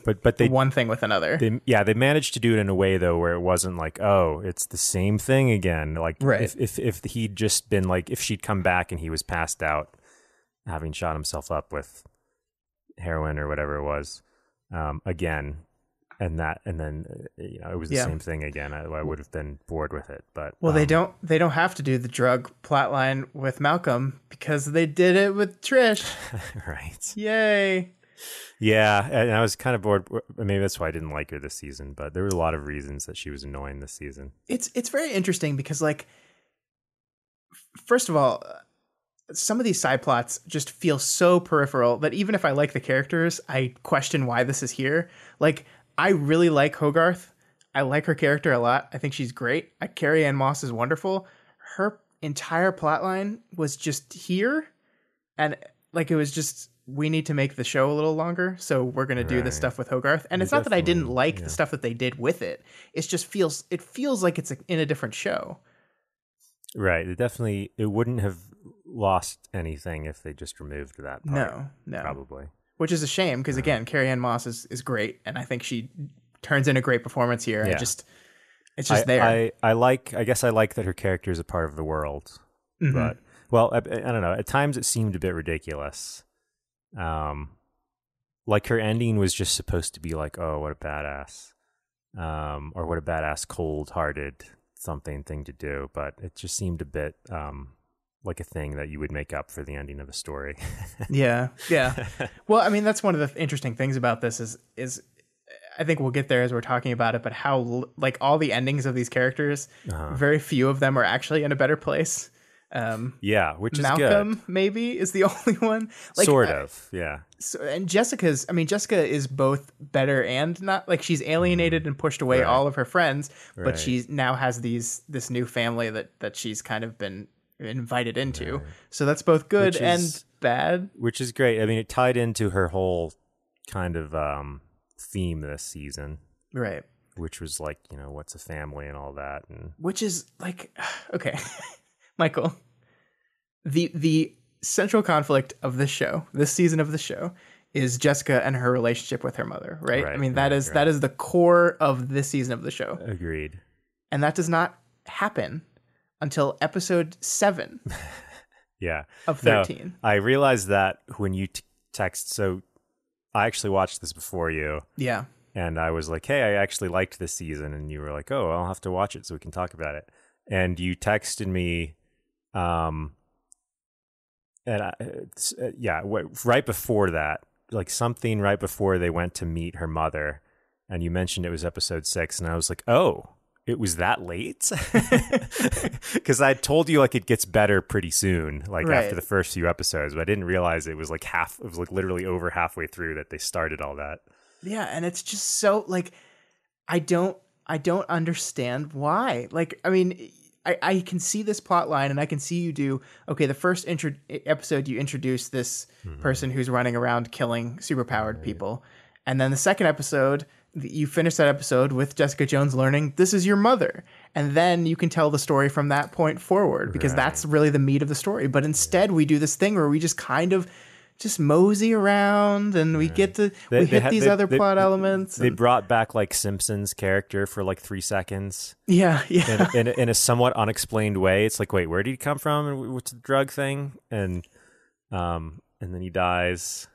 Speaker 2: one thing with another.
Speaker 3: They managed to do it in a way though where it wasn't like, oh, it's the same thing again. Like if he'd just been like, if she'd come back and he was passed out, having shot himself up with heroin or whatever it was, again, and then it was the same thing again. I would have been bored with it. But
Speaker 2: they don't have to do the drug plotline with Malcolm because they did it with Trish.
Speaker 3: Right.
Speaker 2: Yay.
Speaker 3: Yeah, and I was kind of bored. Maybe that's why I didn't like her this season, but there were a lot of reasons that she was annoying this season.
Speaker 2: It's very interesting because, like, first of all, some of these side plots just feel so peripheral that even if I like the characters, I question why this is here. Like, I really like Hogarth. I like her character a lot. I think she's great. Carrie Ann Moss is wonderful. Her entire plotline was just here, and like it was just, we need to make the show a little longer, so we're going to do this stuff with Hogarth. And it's not that I didn't like the stuff that they did with it. It just feels like it's in a different show.
Speaker 3: Right. It wouldn't have lost anything if they just removed that part.
Speaker 2: No.
Speaker 3: Probably.
Speaker 2: Which is a shame because, again, Carrie Ann Moss is great, and I think she turns in a great performance here. Yeah. It's just there.
Speaker 3: I guess I like that her character is a part of the world. Mm-hmm. But, well, I don't know. At times it seemed a bit ridiculous. Like her ending was just supposed to be like, oh, what a badass, or what a badass cold-hearted thing to do, but it just seemed a bit like a thing that you would make up for the ending of a story. yeah
Speaker 2: Well, I mean, that's one of the interesting things about this is I think we'll get there as we're talking about it, but how like all the endings of these characters, very few of them are actually in a better place.
Speaker 3: Yeah, which is
Speaker 2: Malcolm
Speaker 3: good.
Speaker 2: maybe is the only one.
Speaker 3: Sort of, yeah.
Speaker 2: So, and Jessica is both better and not. Like, she's alienated and pushed away
Speaker 3: Right.
Speaker 2: all of her friends, but
Speaker 3: Right.
Speaker 2: she now has this new family that she's kind of been invited into. So that's both good
Speaker 3: Which
Speaker 2: and
Speaker 3: is-
Speaker 2: bad.
Speaker 3: Which is great. I mean, it tied into her whole kind of theme this season,
Speaker 2: Right.
Speaker 3: which was like, what's a family and all that. And
Speaker 2: Which is like, okay, Michael, the central conflict of this season of the show, is Jessica and her relationship with her mother, right?
Speaker 3: Right,
Speaker 2: I mean,
Speaker 3: right,
Speaker 2: that is the core of this season of the show.
Speaker 3: agreed.
Speaker 2: And that does not happen until episode 7
Speaker 3: Yeah.
Speaker 2: of
Speaker 3: No,
Speaker 2: 13.
Speaker 3: I realized that when you text. So I actually watched this before you.
Speaker 2: Yeah.
Speaker 3: And I was like, hey, I actually liked this season. And you were like, oh, I'll have to watch it so we can talk about it. And you texted me, right before that, like something right before they went to meet her mother. And you mentioned it was episode 6. And I was like, oh, it was that late? Because I told you like it gets better pretty soon, like
Speaker 2: Right.
Speaker 3: after the first few episodes. But I didn't realize it was like literally over halfway through that they started all that.
Speaker 2: Yeah, and it's just so like I don't understand why. Like, I mean, I can see this plot line, and I can see you do okay. The first episode, you introduce this person who's running around killing superpowered people, and then the second episode, you finish that episode with Jessica Jones learning this is your mother, and then you can tell the story from that point forward, because that's really the meat of the story. But instead, we do this thing where we just kind of just mosey around, and we get to hit these other plot elements.
Speaker 3: They brought back like Simpson's character for like 3 seconds.
Speaker 2: Yeah.
Speaker 3: in a somewhat unexplained way. It's like, wait, where did he come from? And what's the drug thing? And then he dies.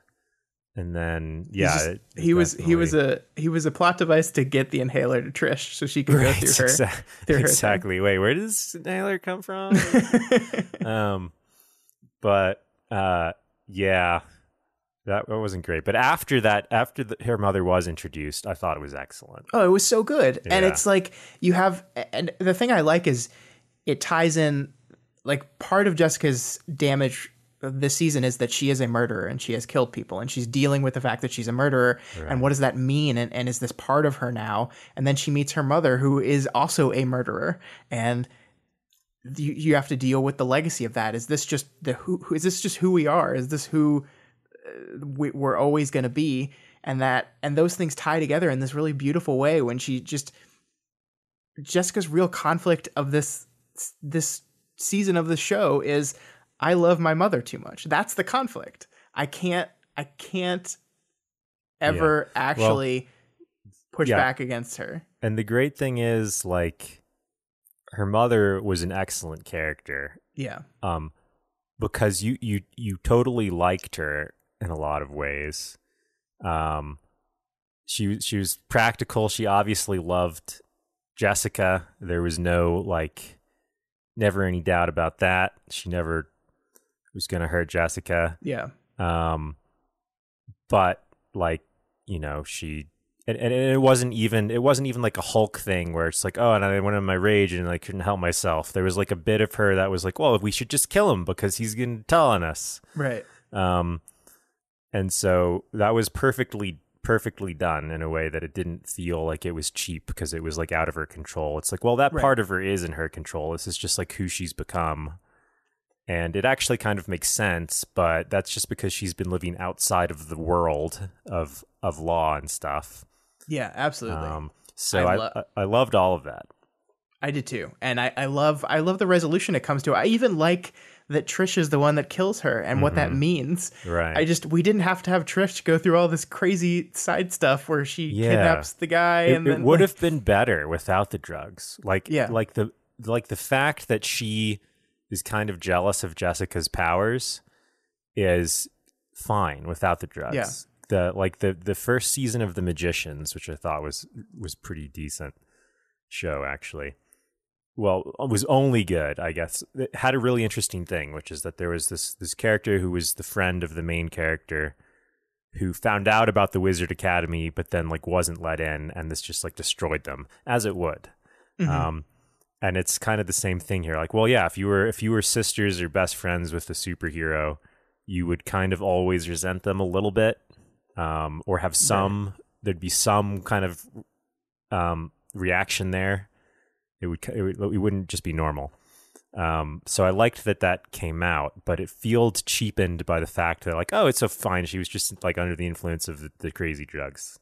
Speaker 3: And then
Speaker 2: he was a plot device to get the inhaler to Trish so she could go through her.
Speaker 3: Exactly. Wait, where does this inhaler come from? Yeah, that wasn't great. But after that, her mother was introduced, I thought it was excellent.
Speaker 2: Oh, it was so good.
Speaker 3: Yeah.
Speaker 2: And it's like and the thing I like is it ties in, like, part of Jessica's damage this season is that she is a murderer and she has killed people, and she's dealing with the fact that she's a murderer. Right. And what does that mean? And is this part of her now? And then she meets her mother, who is also a murderer, and you have to deal with the legacy of that. Is this just is this just who we are? Is this who we're always going to be? And those things tie together in this really beautiful way when Jessica's real conflict of this season of the show is, I love my mother too much. That's the conflict. I can't ever actually push back against her.
Speaker 3: And the great thing is, like, her mother was an excellent character.
Speaker 2: Yeah.
Speaker 3: Because you totally liked her in a lot of ways. She was practical. She obviously loved Jessica. There was never any doubt about that. She never was going to hurt Jessica.
Speaker 2: Yeah.
Speaker 3: But she, and it wasn't even like a Hulk thing where it's like, oh, and I went in my rage and I couldn't help myself. There was like a bit of her that was like, well, we should just kill him because he's going to tell on us.
Speaker 2: Right.
Speaker 3: And so that was perfectly done in a way that it didn't feel like it was cheap because it was like out of her control. It's like, well, that part of her is in her control. This is just like who she's become. And it actually kind of makes sense, but that's just because she's been living outside of the world of law and stuff.
Speaker 2: Yeah, absolutely.
Speaker 3: I loved all of that.
Speaker 2: I did too. And I love the resolution it comes to. I even like that Trish is the one that kills her and what that means.
Speaker 3: Right.
Speaker 2: We didn't have to have Trish go through all this crazy side stuff where she kidnaps the guy.
Speaker 3: It would have been better without the drugs. Like the fact that she is kind of jealous of Jessica's powers is fine without the drugs. Yeah. The first season of The Magicians, which I thought was pretty decent show, actually. Well, it was only good, I guess. It had a really interesting thing, which is that there was this character who was the friend of the main character who found out about the Wizard Academy, but then wasn't let in, and this just destroyed them, as it would. Mm-hmm. And it's kind of the same thing here. Like, well, yeah, if you were sisters or best friends with a superhero, you would kind of always resent them a little bit, or have there'd be some kind of reaction there. It wouldn't just be normal. So I liked that came out, but it feels cheapened by the fact that, like, oh, it's so fine. She was just like under the influence of the crazy drugs.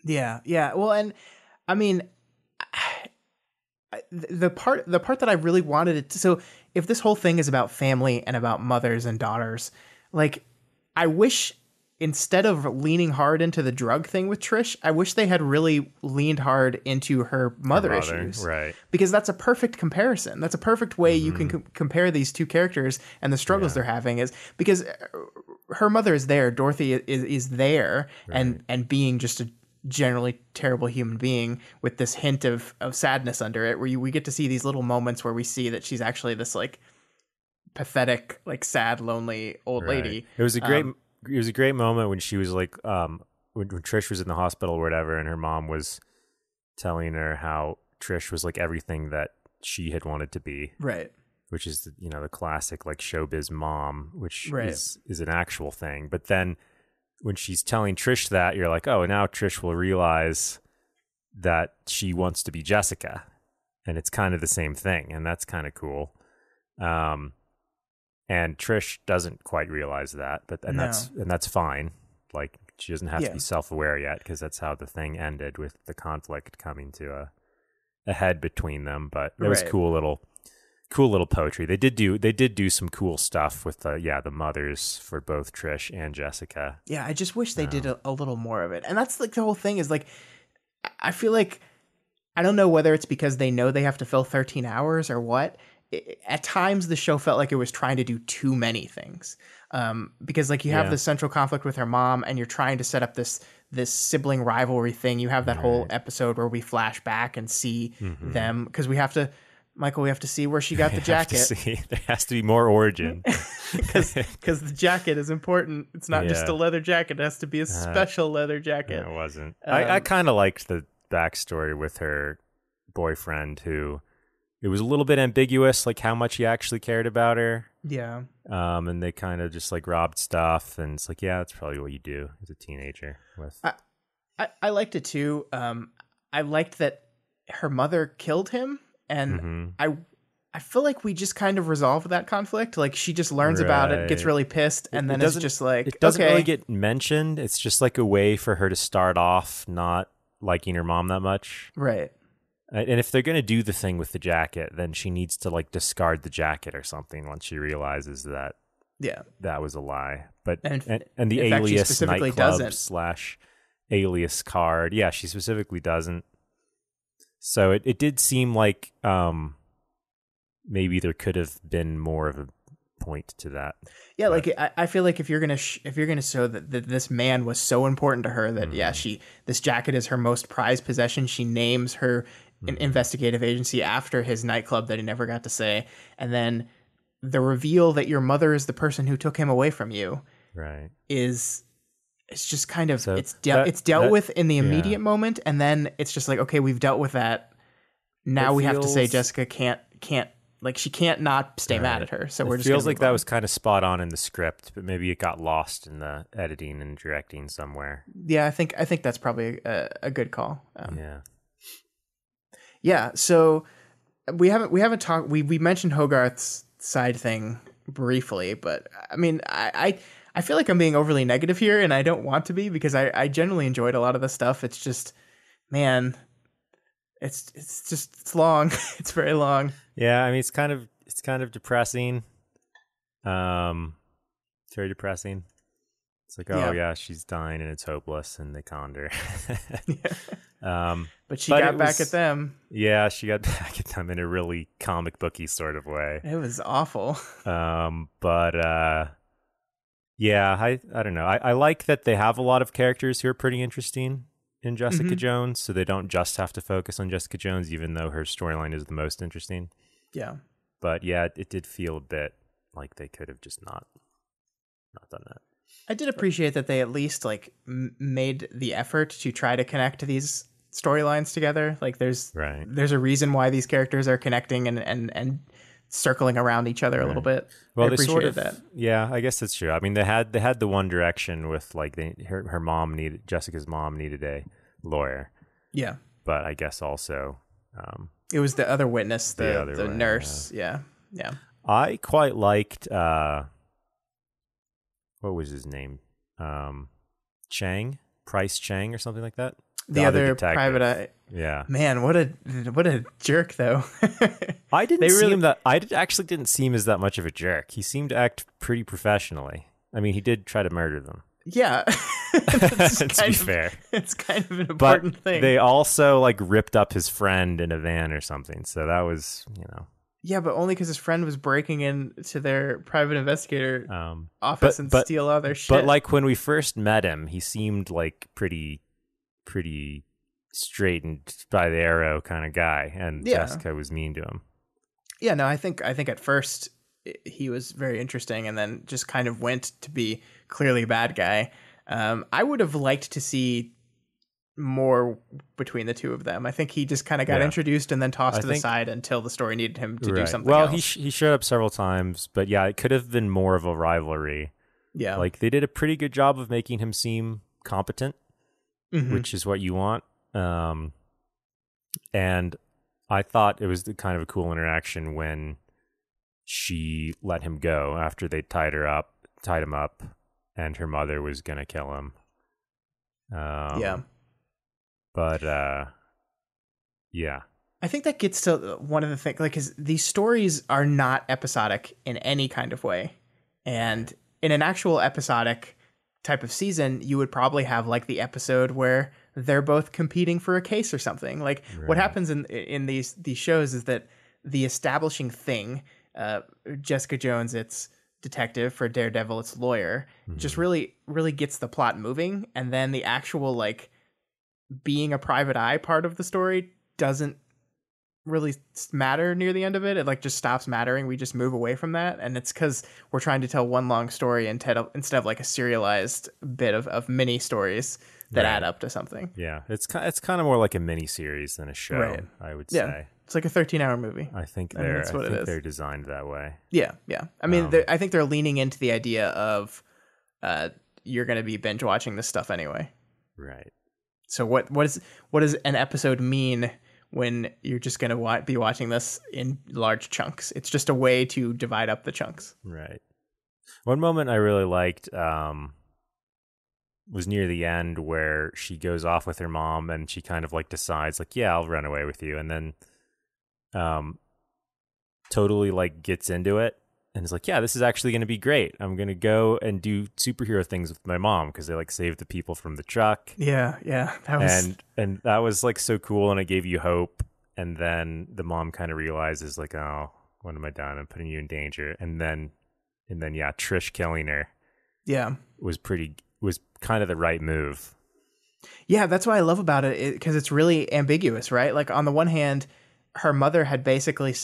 Speaker 2: Yeah. Well, and I mean, the part that I really wanted it to, so if this whole thing is about family and about mothers and daughters, like, I wish instead of leaning hard into the drug thing with Trish, I wish they had really leaned hard into her mother issues.
Speaker 3: Right.
Speaker 2: Because that's a perfect comparison. That's a perfect way you can compare these two characters and the struggles they're having, is because her mother is there. Dorothy is there, right. and being just a generally terrible human being with this hint of sadness under it, where we get to see these little moments where we see that she's actually this like pathetic, like sad, lonely old lady.
Speaker 3: It was a great moment when she was like, when Trish was in the hospital or whatever, and her mom was telling her how Trish was like everything that she had wanted to be.
Speaker 2: Right.
Speaker 3: Which is, the classic like showbiz mom, which is an actual thing. But then when she's telling Trish that, you're like, oh, now Trish will realize that she wants to be Jessica. And it's kind of the same thing. And that's kind of cool. And Trish doesn't quite realize that, that's fine. Like, she doesn't have to be self-aware yet, because that's how the thing ended, with the conflict coming to a head between them. But it was cool little poetry. They did do some cool stuff with the mothers for both Trish and Jessica.
Speaker 2: Yeah, I just wish they did a little more of it. And that's like the whole thing, is like, I feel like, I don't know whether it's because they know they have to fill 13 hours or what. At times the show felt like it was trying to do too many things, because like you have this central conflict with her mom, and you're trying to set up this sibling rivalry thing. You have that whole episode where we flash back and see them, because we have to see where she got the jacket.
Speaker 3: There has to be more origin,
Speaker 2: because the jacket is important. It's not just a leather jacket. It has to be a special leather jacket.
Speaker 3: It wasn't. I kind of liked the backstory with her boyfriend, who it was a little bit ambiguous, like how much he actually cared about her. Yeah. And they kind of just like robbed stuff, and it's like, yeah, that's probably what you do as a teenager.
Speaker 2: I liked it too. I liked that her mother killed him, and I feel like we just kind of resolved that conflict. Like, she just learns about it, gets really pissed, and then it's just like,
Speaker 3: it doesn't really get mentioned. It's just like a way for her to start off not liking her mom that much.
Speaker 2: Right.
Speaker 3: And if they're going to do the thing with the jacket, then she needs to like discard the jacket or something once she realizes that that was a lie. But and the alias nightclub / alias card, she specifically doesn't. So it did seem like maybe there could have been more of a point to that.
Speaker 2: Yeah, like I feel like if you're gonna show that this man was so important to her that this jacket is her most prized possession. She names her an investigative agency after his nightclub that he never got to say, and then the reveal that your mother is the person who took him away from you, right? It's just kind of it's dealt with in the immediate moment, and then it's just like, okay, we've dealt with that. Now we have to say Jessica can't. Like, she can't not stay mad at her. So we're just
Speaker 3: feels like that was kind of spot on in the script, but maybe it got lost in the editing and directing somewhere.
Speaker 2: Yeah, I think that's probably a good call. Yeah. So we haven't talked. We mentioned Hogarth's side thing briefly, but I mean, I feel like I'm being overly negative here, and I don't want to be, because I genuinely enjoyed a lot of the stuff. It's just, man. It's long. It's very long.
Speaker 3: Yeah, I mean, it's kind of depressing. It's very depressing. It's like, she's dying and it's hopeless, and they conned her.
Speaker 2: But she got back at them.
Speaker 3: Yeah, she got back at them in a really comic booky sort of way.
Speaker 2: It was awful.
Speaker 3: But I don't know. I like that they have a lot of characters who are pretty interesting in Jessica Jones, so they don't just have to focus on Jessica Jones, even though her storyline is the most interesting. Yeah. But yeah, it did feel a bit like they could have just not done that.
Speaker 2: I did appreciate that they at least like made the effort to try to connect to these storylines together. Like there's
Speaker 3: Right.
Speaker 2: a reason why these characters are connecting and circling around each other a little bit.
Speaker 3: Well,
Speaker 2: I
Speaker 3: they
Speaker 2: appreciated
Speaker 3: sort of,
Speaker 2: that.
Speaker 3: yeah, I guess that's true. I mean, they had the One Direction with like her mom needed, Jessica's mom needed a lawyer,
Speaker 2: Yeah.
Speaker 3: but I guess also
Speaker 2: It was the other witness, the
Speaker 3: other way,
Speaker 2: nurse. Yeah.
Speaker 3: I quite liked what was his name? Price Chang or something like that.
Speaker 2: The other
Speaker 3: detective.
Speaker 2: private eye.
Speaker 3: Yeah.
Speaker 2: Man, what a jerk though.
Speaker 3: I didn't
Speaker 2: They
Speaker 3: see
Speaker 2: really-
Speaker 3: him that. Actually didn't see him as that much of a jerk. He seemed to act pretty professionally. I mean, he did try to murder them.
Speaker 2: Yeah.
Speaker 3: To be fair,
Speaker 2: It's kind of an
Speaker 3: but
Speaker 2: important thing.
Speaker 3: they also like ripped up his friend in a van or something. So that was,
Speaker 2: Yeah, but only because his friend was breaking into their private investigator office and
Speaker 3: but-
Speaker 2: steal all their shit.
Speaker 3: But like when we first met him, he seemed like pretty straightened by the arrow kind of guy, and
Speaker 2: Yeah.
Speaker 3: Jessica was mean to him.
Speaker 2: Yeah, no, I think at first he was very interesting, and then just kind of went to be clearly a bad guy. I would have liked to see more between the two of them. I think he just kind of got
Speaker 3: Yeah.
Speaker 2: introduced and then tossed
Speaker 3: I
Speaker 2: to the
Speaker 3: think-
Speaker 2: side until the story needed him to do
Speaker 3: Right.
Speaker 2: something
Speaker 3: Well,
Speaker 2: else.
Speaker 3: he showed up several times, but yeah, it could have been more of a rivalry.
Speaker 2: Yeah,
Speaker 3: Like they did a pretty good job of making him seem competent,
Speaker 2: Mhm.
Speaker 3: which is what you want. And I thought it was kind of a cool interaction when she let him go after they tied him up, and her mother was gonna kill him.
Speaker 2: Yeah.
Speaker 3: But yeah,
Speaker 2: I think that gets to one of the things, like, because these stories are not episodic in any kind of way. And in an actual episodic type of season, you would probably have like the episode where they're both competing for a case or something. Like what happens in these shows is that the establishing thing, Jessica Jones, it's detective, for Daredevil, it's lawyer, just really, really gets the plot moving. And then the actual like being a private eye part of the story doesn't really matter near the end of it. It like just stops mattering. We just move away from that, and it's because we're trying to tell one long story instead of like a serialized bit of mini stories that add up to something.
Speaker 3: yeah, it's kind of more like a mini series than a show.
Speaker 2: Right.
Speaker 3: I would
Speaker 2: Yeah,
Speaker 3: say.
Speaker 2: it's like a 13-hour movie.
Speaker 3: I think
Speaker 2: I mean, that's what it is.
Speaker 3: they're designed that way.
Speaker 2: Yeah. I mean, I think they're leaning into the idea of you're going to be binge watching this stuff anyway.
Speaker 3: Right.
Speaker 2: So what does an episode mean when you're just going to be watching this in large chunks? It's just a way to divide up the chunks.
Speaker 3: Right. One moment I really liked was near the end where she goes off with her mom and she kind of like decides like, yeah, I'll run away with you. And then totally like gets into it and is like, yeah, this is actually going to be great. I'm going to go and do superhero things with my mom because they like saved the people from the truck.
Speaker 2: Yeah. That was
Speaker 3: And that was like so cool, and it gave you hope. And then the mom kind of realizes like, oh, what am I doing? I'm putting you in danger. And then yeah, Trish killing her was kind of the right move.
Speaker 2: Yeah, that's what I love about it, because it's really ambiguous, right? Like on the one hand, her mother had basically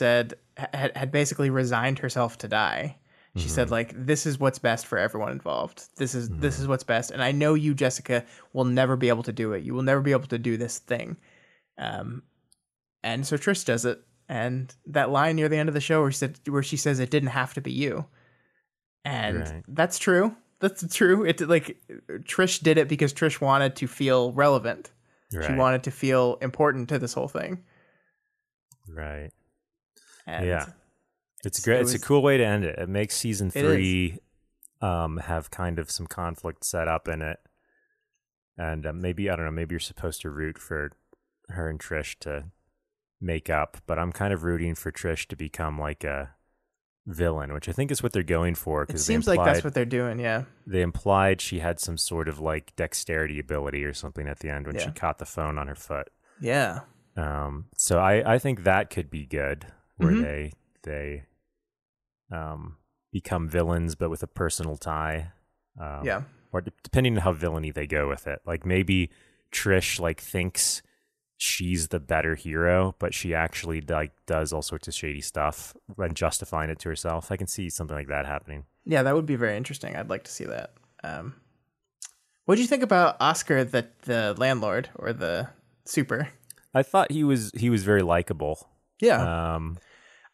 Speaker 2: had basically resigned herself to die. She said like, this is what's best for everyone involved. This is what's best. And I know you, Jessica, will never be able to do it. You will never be able to do this thing. And so Trish does it. And that line near the end of the show where she says it didn't have to be you. And that's true. That's true. It like Trish did it because Trish wanted to feel relevant.
Speaker 3: Right.
Speaker 2: She wanted to feel important to this whole thing.
Speaker 3: Right.
Speaker 2: And
Speaker 3: yeah. It's great. It's a cool way to end it. It makes season 3 have kind of some conflict set up in it. And maybe, I don't know, maybe you're supposed to root for her and Trish to make up, but I'm kind of rooting for Trish to become like a villain, which I think is what they're going for.
Speaker 2: It seems like that's what they're doing, yeah.
Speaker 3: They implied she had some sort of like dexterity ability or something at the end when she caught the phone on her foot.
Speaker 2: Yeah.
Speaker 3: So I think that could be good, where they become villains, but with a personal tie. Or depending on how villainy they go with it. Like maybe Trish like thinks she's the better hero, but she actually like does all sorts of shady stuff and justifying it to herself. I can see something like that happening.
Speaker 2: Yeah, that would be very interesting. I'd like to see that. What did you think about Oscar, the landlord, or the Super.
Speaker 3: I thought he was very likable.
Speaker 2: Yeah.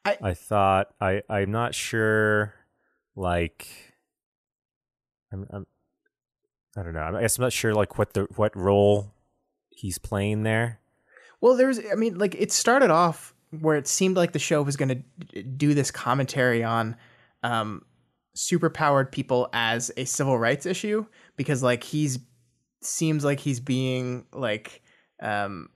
Speaker 3: I thought I'm not sure, like I don't know. I guess I'm not sure like what role he's playing there.
Speaker 2: Well, like it started off where it seemed like the show was going to do this commentary on superpowered people as a civil rights issue, because like seems like he's being like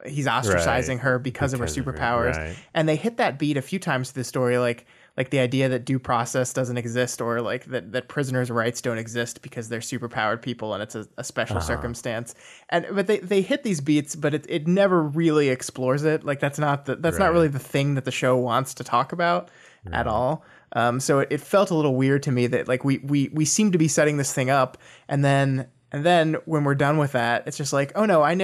Speaker 2: he's ostracizing her because of her superpowers.
Speaker 3: Right.
Speaker 2: And they hit that beat a few times through the story, like the idea that due process doesn't exist, or like that prisoners' rights don't exist because they're superpowered people and it's a special circumstance. But they hit these beats, but it never really explores it. Like that's not really the thing that the show wants to talk about at all. So it felt a little weird to me that like we seem to be setting this thing up, and then when we're done with that, it's just like, oh no, I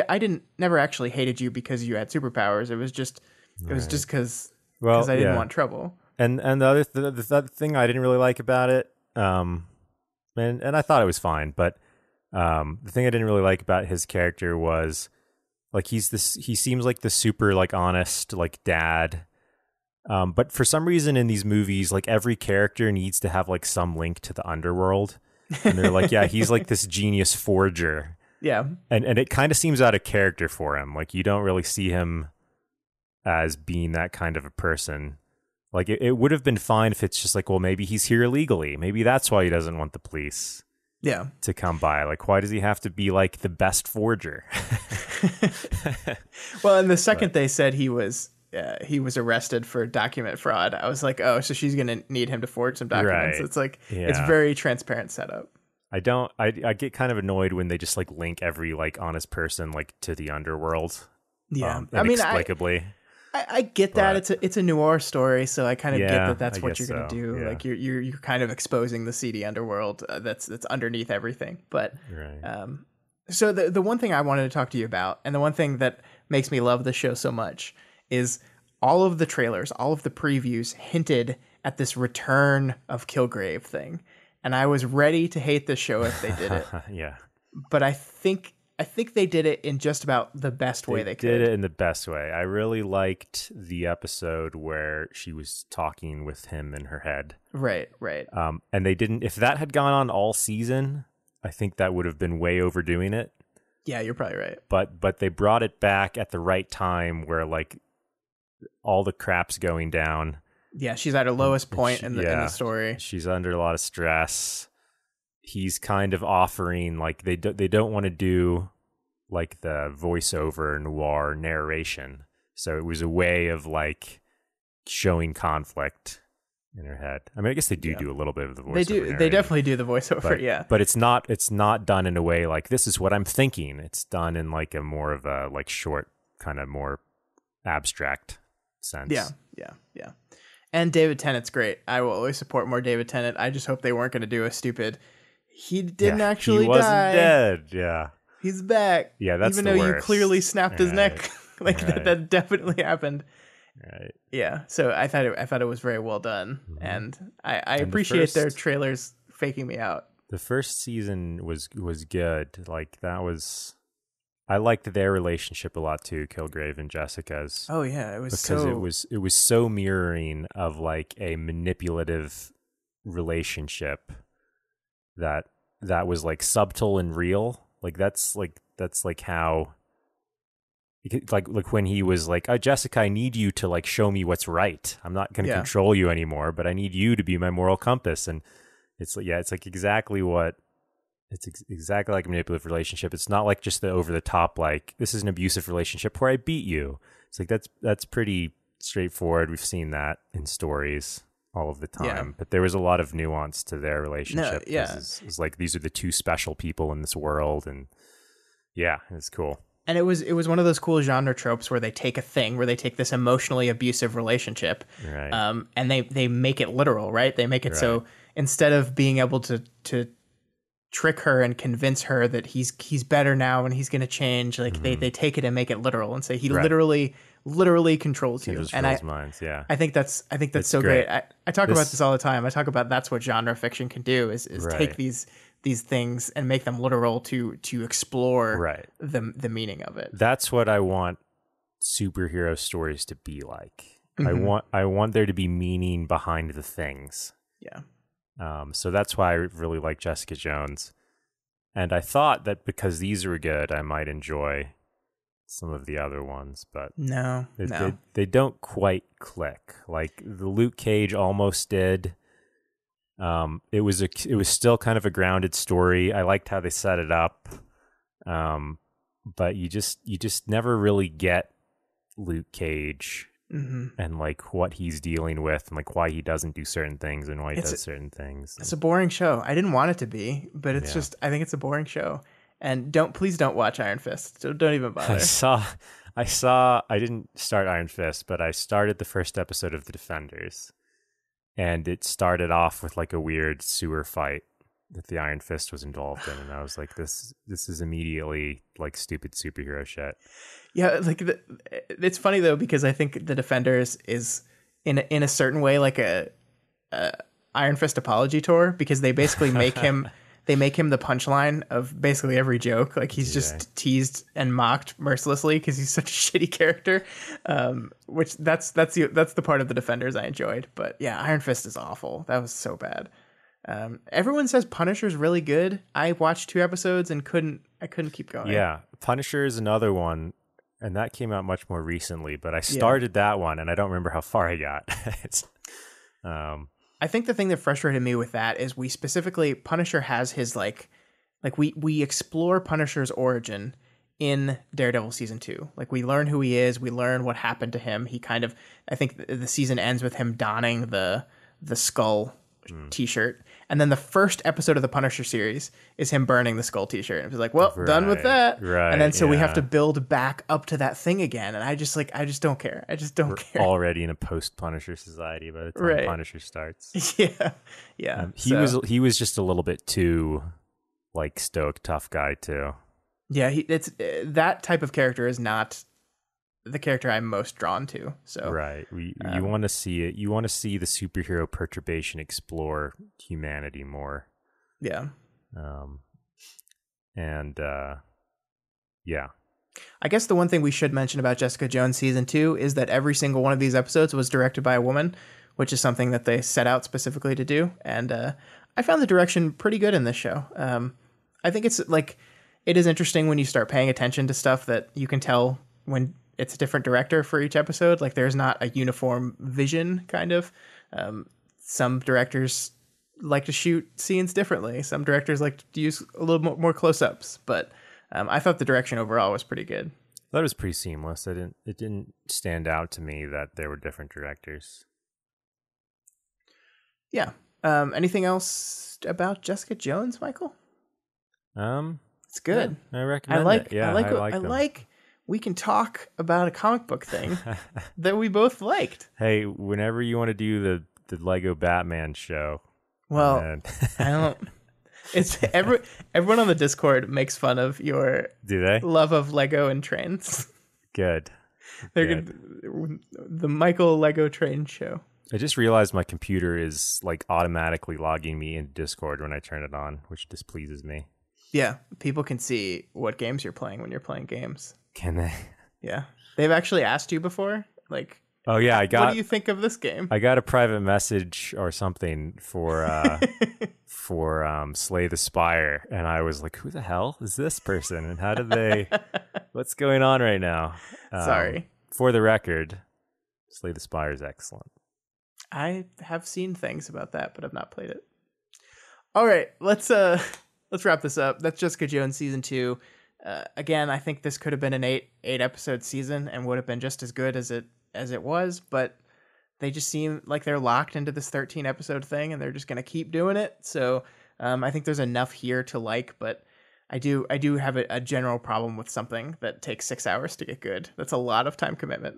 Speaker 2: never actually hated you because you had superpowers. It was just because I didn't want trouble.
Speaker 3: And the other thing I didn't really like about it, and I thought it was fine, but the thing I didn't really like about his character was like he seems like the super like honest like dad, but for some reason in these movies like every character needs to have like some link to the underworld, and they're like, yeah, he's like this genius forger,
Speaker 2: yeah,
Speaker 3: and it kind of seems out of character for him. Like you don't really see him as being that kind of a person. Like, it would have been fine if it's just like, well, maybe he's here illegally. Maybe that's why he doesn't want the police to come by. Like, why does he have to be, like, the best forger?
Speaker 2: Well, and the second they said he was arrested for document fraud, I was like, oh, so she's going to need him to forge some documents.
Speaker 3: Right.
Speaker 2: It's like, it's very transparent setup.
Speaker 3: I get kind of annoyed when they just, like, link every, like, honest person, like, to the underworld.
Speaker 2: Yeah.
Speaker 3: Inexplicably.
Speaker 2: I get that it's a noir story, so I kind of get that's what you're gonna do.
Speaker 3: Yeah.
Speaker 2: Like you're kind of exposing the seedy underworld that's underneath everything. But so the one thing I wanted to talk to you about, and the one thing that makes me love the show so much, is all of the trailers, all of the previews hinted at this return of Kilgrave thing, and I was ready to hate this show if they did it.
Speaker 3: Yeah,
Speaker 2: but I think they did it in just about the best way they could.
Speaker 3: Did it in the best way. I really liked the episode where she was talking with him in her head.
Speaker 2: Right.
Speaker 3: And they didn't. If that had gone on all season, I think that would have been way overdoing it.
Speaker 2: Yeah, you're probably right.
Speaker 3: But they brought it back at the right time, where like all the crap's going down.
Speaker 2: Yeah, she's at her lowest point in the story.
Speaker 3: She's under a lot of stress. He's kind of offering, like, they don't want to do like the voiceover noir narration, so it was a way of like showing conflict in her head. I mean, I guess they do a little bit of the voiceover.
Speaker 2: They definitely do the voiceover.
Speaker 3: But it's not done in a way like, this is what I'm thinking. It's done in like a more of a like short, kind of more abstract sense.
Speaker 2: Yeah. And David Tennant's great. I will always support more David Tennant. I just hope they weren't going to do a stupid. He didn't actually die.
Speaker 3: He wasn't dead. Yeah.
Speaker 2: He's back.
Speaker 3: Yeah, that's
Speaker 2: even
Speaker 3: the
Speaker 2: though
Speaker 3: worst.
Speaker 2: You clearly snapped his neck. Like that definitely happened.
Speaker 3: Right.
Speaker 2: Yeah. So I thought it was very well done, and I appreciate their trailers faking me out.
Speaker 3: The first season was good. Like I liked their relationship a lot too, Kilgrave and Jessica's.
Speaker 2: Oh yeah,
Speaker 3: it was so mirroring of like a manipulative relationship that was like subtle and real. Like that's how, like when he was like, oh, Jessica, I need you to like show me what's right. I'm not going to control you anymore, but I need you to be my moral compass. And it's like exactly like a manipulative relationship. It's not like just the over the top, like this is an abusive relationship where I beat you. It's like that's pretty straightforward. We've seen that in stories all of the time, but there was a lot of nuance to their relationship. It's like, these are the two special people in this world, and it's cool.
Speaker 2: And it was one of those cool genre tropes where they take a thing, where they take this emotionally abusive relationship,
Speaker 3: right.
Speaker 2: And they make it literal, right? They make it so instead of being able to trick her and convince her that he's better now and he's going to change, like they take it and make it literal and say he literally controls you. And I think that's so great. I talk about this all the time. I talk about that's what genre fiction can do is take these things and make them literal to explore the meaning of it.
Speaker 3: That's what I want superhero stories to be like.
Speaker 2: Mm-hmm.
Speaker 3: I want there to be meaning behind the things.
Speaker 2: Yeah.
Speaker 3: So that's why I really like Jessica Jones. And I thought that because these were good, I might enjoy some of the other ones, but
Speaker 2: No.
Speaker 3: they don't quite click. Like the Luke Cage almost did. It was still kind of a grounded story. I liked how they set it up. But you just never really get Luke Cage and like what he's dealing with and like why he doesn't do certain things and why he does certain things.
Speaker 2: It's a boring show. I didn't want it to be, but it's just, I think it's a boring show. And please don't watch Iron Fist. So don't even bother.
Speaker 3: I didn't start Iron Fist, but I started the first episode of The Defenders. And it started off with like a weird sewer fight that the Iron Fist was involved in, and I was like, "This is immediately like stupid superhero shit."
Speaker 2: Yeah, like it's funny though because I think The Defenders is in a certain way like a Iron Fist apology tour because they basically make him the punchline of basically every joke. Like he's just teased and mocked mercilessly because he's such a shitty character. Which that's the part of The Defenders I enjoyed. But yeah, Iron Fist is awful. That was so bad. Everyone says Punisher's really good. I watched 2 episodes and couldn't keep going.
Speaker 3: Yeah, Punisher is another one, and that came out much more recently. But I started that one, and I don't remember how far I got.
Speaker 2: I think the thing that frustrated me with that is Punisher has his like we explore Punisher's origin in Daredevil season 2. Like we learn who he is, we learn what happened to him. He kind of, I think the season ends with him donning the skull t-shirt, and then the first episode of the Punisher series is him burning the skull t-shirt, and it's like, well, done with that, and then so we have to build back up to that thing again, and I just don't care. We're
Speaker 3: already in a post-Punisher society by the time Punisher starts.
Speaker 2: yeah.
Speaker 3: He was just a little bit too like stoic tough guy too.
Speaker 2: Yeah, it's that type of character is not the character I'm most drawn to. So
Speaker 3: right, you want to see it. You want to see the superhero perturbation explore humanity more.
Speaker 2: Yeah.
Speaker 3: Yeah.
Speaker 2: I guess the one thing we should mention about Jessica Jones season 2 is that every single one of these episodes was directed by a woman, which is something that they set out specifically to do. And I found the direction pretty good in this show. I think it's like it is interesting when you start paying attention to stuff that you can tell when it's a different director for each episode. Like there's not a uniform vision kind of. Some directors like to shoot scenes differently. Some directors like to use a little more close-ups, but I thought the direction overall was pretty good.
Speaker 3: That was pretty seamless. It didn't stand out to me that there were different directors.
Speaker 2: Yeah. Anything else about Jessica Jones, Michael? It's good.
Speaker 3: Yeah, I recommend it. Yeah,
Speaker 2: I like we can talk about a comic book thing that we both liked.
Speaker 3: Hey, whenever you want to do the Lego Batman show.
Speaker 2: Well, I don't. It's everyone on the Discord makes fun of your love of Lego and trains.
Speaker 3: Good.
Speaker 2: They're good. The Michael Lego Train Show.
Speaker 3: I just realized my computer is like automatically logging me into Discord when I turn it on, which displeases me.
Speaker 2: Yeah, people can see what games you're playing when you're playing games.
Speaker 3: Can they?
Speaker 2: Yeah. They've actually asked you before, like,
Speaker 3: oh yeah, what
Speaker 2: do you think of this game?
Speaker 3: I got a private message or something for Slay the Spire, and I was like, who the hell is this person? And how did they what's going on right now?
Speaker 2: Sorry. For
Speaker 3: the record, Slay the Spire is excellent.
Speaker 2: I have seen things about that, but I've not played it. All right, let's wrap this up. That's Jessica Jones season 2. Again, I think this could have been an 8 episode season and would have been just as good as it was, but they just seem like they're locked into this 13 episode thing and they're just going to keep doing it. So I think there's enough here to like, but I do have a general problem with something that takes 6 hours to get good. That's a lot of time commitment.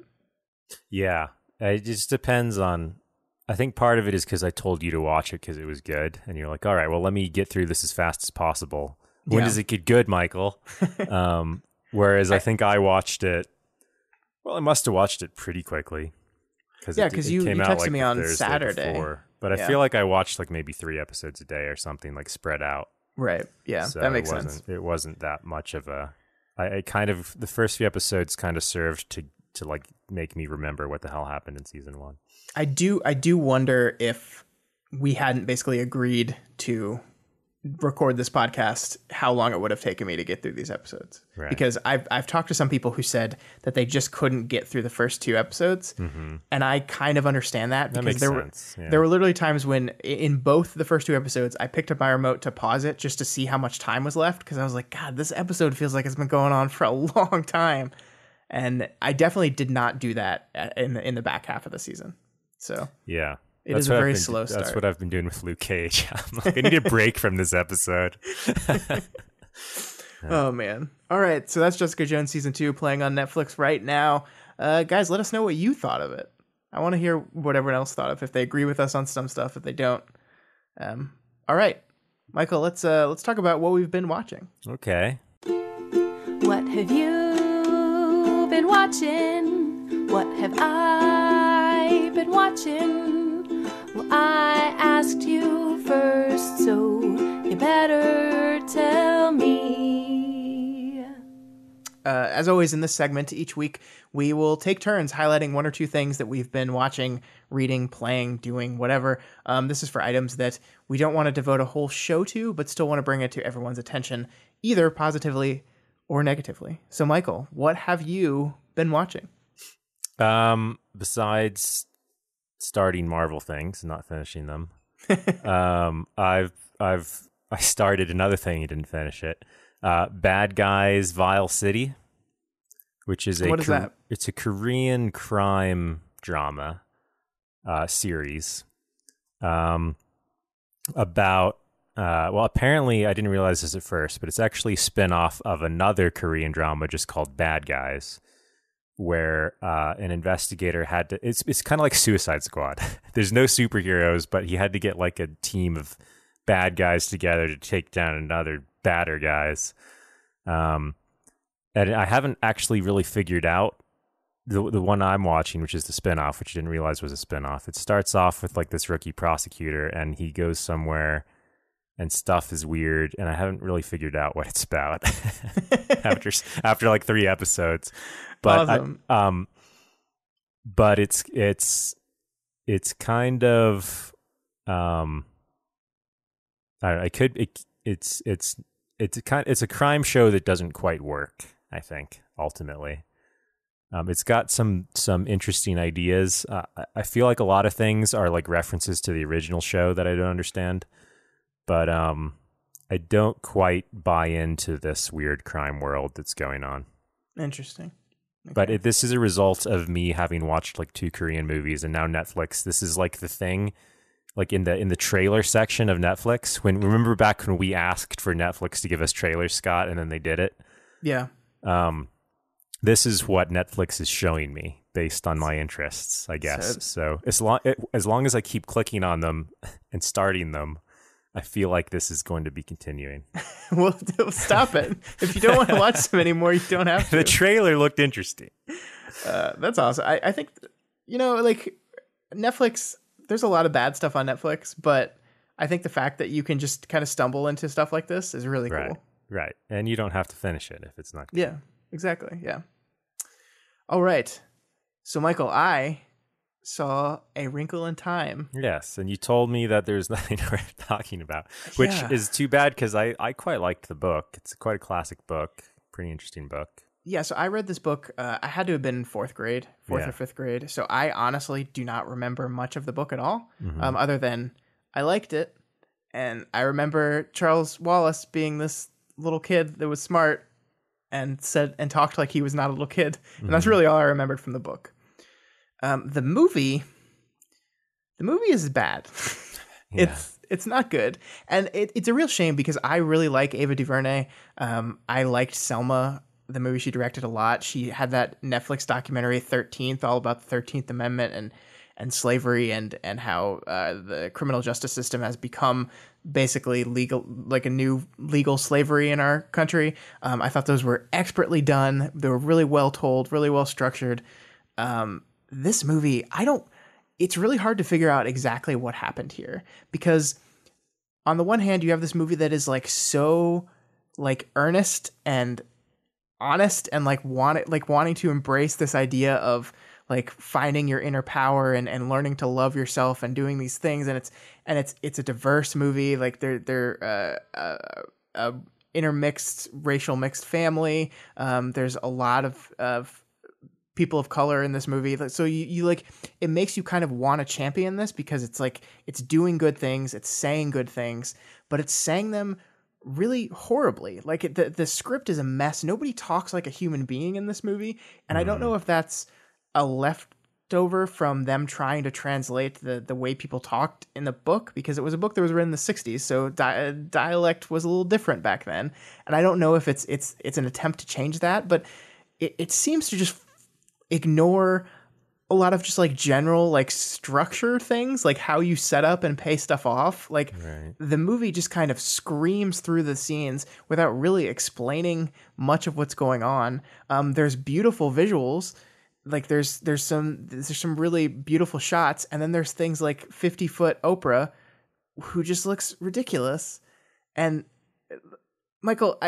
Speaker 3: Yeah, it just depends on. I think part of it is because I told you to watch it because it was good, and you're like, all right, well, let me get through this as fast as possible. When does it get good, Michael? Whereas I think I watched it. Well, I must have watched it pretty quickly.
Speaker 2: Because you texted me on
Speaker 3: Thursday
Speaker 2: Saturday.
Speaker 3: Before. But I feel like I watched like maybe 3 episodes a day or something, like spread out.
Speaker 2: Right. Yeah,
Speaker 3: so
Speaker 2: that makes sense.
Speaker 3: It wasn't that much of a. I kind of the first few episodes kind of served to like make me remember what the hell happened in season 1.
Speaker 2: I do wonder if we hadn't basically agreed to record this podcast, how long it would have taken me to get through these episodes.
Speaker 3: Right.
Speaker 2: Because I've talked to some people who said that they just couldn't get through the first 2 episodes. And I kind of understand that, because
Speaker 3: makes sense. Yeah.
Speaker 2: there were literally times when in both the first 2 episodes, I picked up my remote to pause it just to see how much time was left. Because I was like, God, this episode feels like it's been going on for a long time. And I definitely did not do that in the back half of the season. So
Speaker 3: yeah.
Speaker 2: It is a very slow start.
Speaker 3: That's what I've been doing with Luke Cage. I'm like, I need a break from this episode.
Speaker 2: Oh, man. All right. So that's Jessica Jones Season 2 playing on Netflix right now. Guys, let us know what you thought of it. I want to hear what everyone else thought of, if they agree with us on some stuff, if they don't. All right. Michael, let's talk about what we've been watching.
Speaker 3: Okay.
Speaker 1: What have you been watching? What have I been watching? Well, I asked you first, so you better tell me.
Speaker 2: As always in this segment, each week we will take turns highlighting 1 or 2 things that we've been watching, reading, playing, doing, whatever. This is for items that we don't want to devote a whole show to, but still want to bring it to everyone's attention, either positively or negatively. So, Michael, what have you been watching?
Speaker 3: Besides starting Marvel things and not finishing them, I started another thing and didn't finish it. Bad Guys Vile City, which is
Speaker 2: what is that?
Speaker 3: It's a Korean crime drama series about apparently I didn't realize this at first, but it's actually a spin-off of another Korean drama just called Bad Guys, where an investigator had to, it's kind of like Suicide Squad. There's no superheroes, but he had to get like a team of bad guys together to take down another badder guys. And I haven't actually really figured out the one I'm watching, which is the spinoff, which I didn't realize was a spinoff. It starts off with like this rookie prosecutor, and he goes somewhere and stuff is weird, and I haven't really figured out what it's about after like 3 episodes. But
Speaker 2: Awesome.
Speaker 3: But it's kind of I don't know, it's a crime show that doesn't quite work, I think, ultimately. It's got some interesting ideas. I feel like a lot of things are like references to the original show that I don't understand. But I don't quite buy into this weird crime world that's going on.
Speaker 2: Interesting. Okay.
Speaker 3: But this is a result of me having watched like 2 Korean movies, and now Netflix. This is like the thing, like in the trailer section of Netflix. Remember back when we asked for Netflix to give us trailers, Scott, and then they did it.
Speaker 2: Yeah.
Speaker 3: This is what Netflix is showing me based on my interests, I guess. So as long as I keep clicking on them and starting them, I feel like this is going to be continuing.
Speaker 2: Well, stop it. If you don't want to watch them anymore, you don't have to.
Speaker 3: The trailer looked interesting.
Speaker 2: That's awesome. I think, like Netflix, there's a lot of bad stuff on Netflix, but I think the fact that you can just kind of stumble into stuff like this is really cool.
Speaker 3: Right. And you don't have to finish it if it's not good.
Speaker 2: Yeah, exactly. Yeah. All right. So, Michael, I saw A Wrinkle in Time.
Speaker 3: Yes, and you told me that there's nothing worth talking about, which is too bad because I quite liked the book. It's quite a classic book, pretty interesting book.
Speaker 2: Yeah, so I read this book. I had to have been in 4th grade, 4th or 5th grade. So I honestly do not remember much of the book at all, other than I liked it. And I remember Charles Wallace being this little kid that was smart and talked like he was not a little kid. And that's really all I remembered from the book. The movie is bad.
Speaker 3: Yeah.
Speaker 2: It's not good. And it's a real shame because I really like Ava DuVernay. I liked Selma, the movie she directed, a lot. She had that Netflix documentary 13th, all about the 13th Amendment and slavery and how the criminal justice system has become basically legal, like a new legal slavery in our country. I thought those were expertly done. They were really well told, really well structured. This movie, it's really hard to figure out exactly what happened here, because on the one hand, you have this movie that is like so like earnest and honest and like wanting to embrace this idea of like finding your inner power and learning to love yourself and doing these things. And it's a diverse movie. Like they're intermixed, racial mixed family. There's a lot of people of color in this movie. So you like, it makes you kind of want to champion this because it's like, it's doing good things. It's saying good things, but it's saying them really horribly. Like the script is a mess. Nobody talks like a human being in this movie. And I don't know if that's a leftover from them trying to translate the way people talked in the book, because it was a book that was written in the 60s. So dialect was a little different back then. And I don't know if it's an attempt to change that, but it seems to just ignore a lot of just like general like structure things, like how you set up and pay stuff off. Like the movie just kind of screams through the scenes without really explaining much of what's going on. There's beautiful visuals. Like there's some really beautiful shots. And then there's things like 50-foot Oprah who just looks ridiculous. And Michael,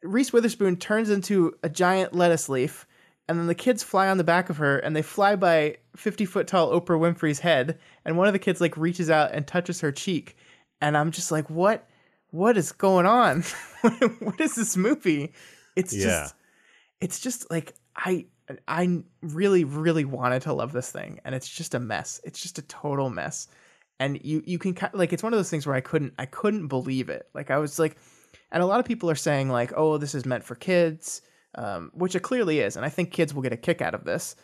Speaker 2: Reese Witherspoon turns into a giant lettuce leaf, and then the kids fly on the back of her, and they fly by 50-foot tall Oprah Winfrey's head, and one of the kids like reaches out and touches her cheek, and I'm just like, what is going on? What is this movie? It's just like I really, really wanted to love this thing, and it's just a mess. It's just a total mess, and you can like, it's one of those things where I couldn't believe it. Like I was like, and a lot of people are saying like, oh, this is meant for kids. Which it clearly is, and I think kids will get a kick out of this,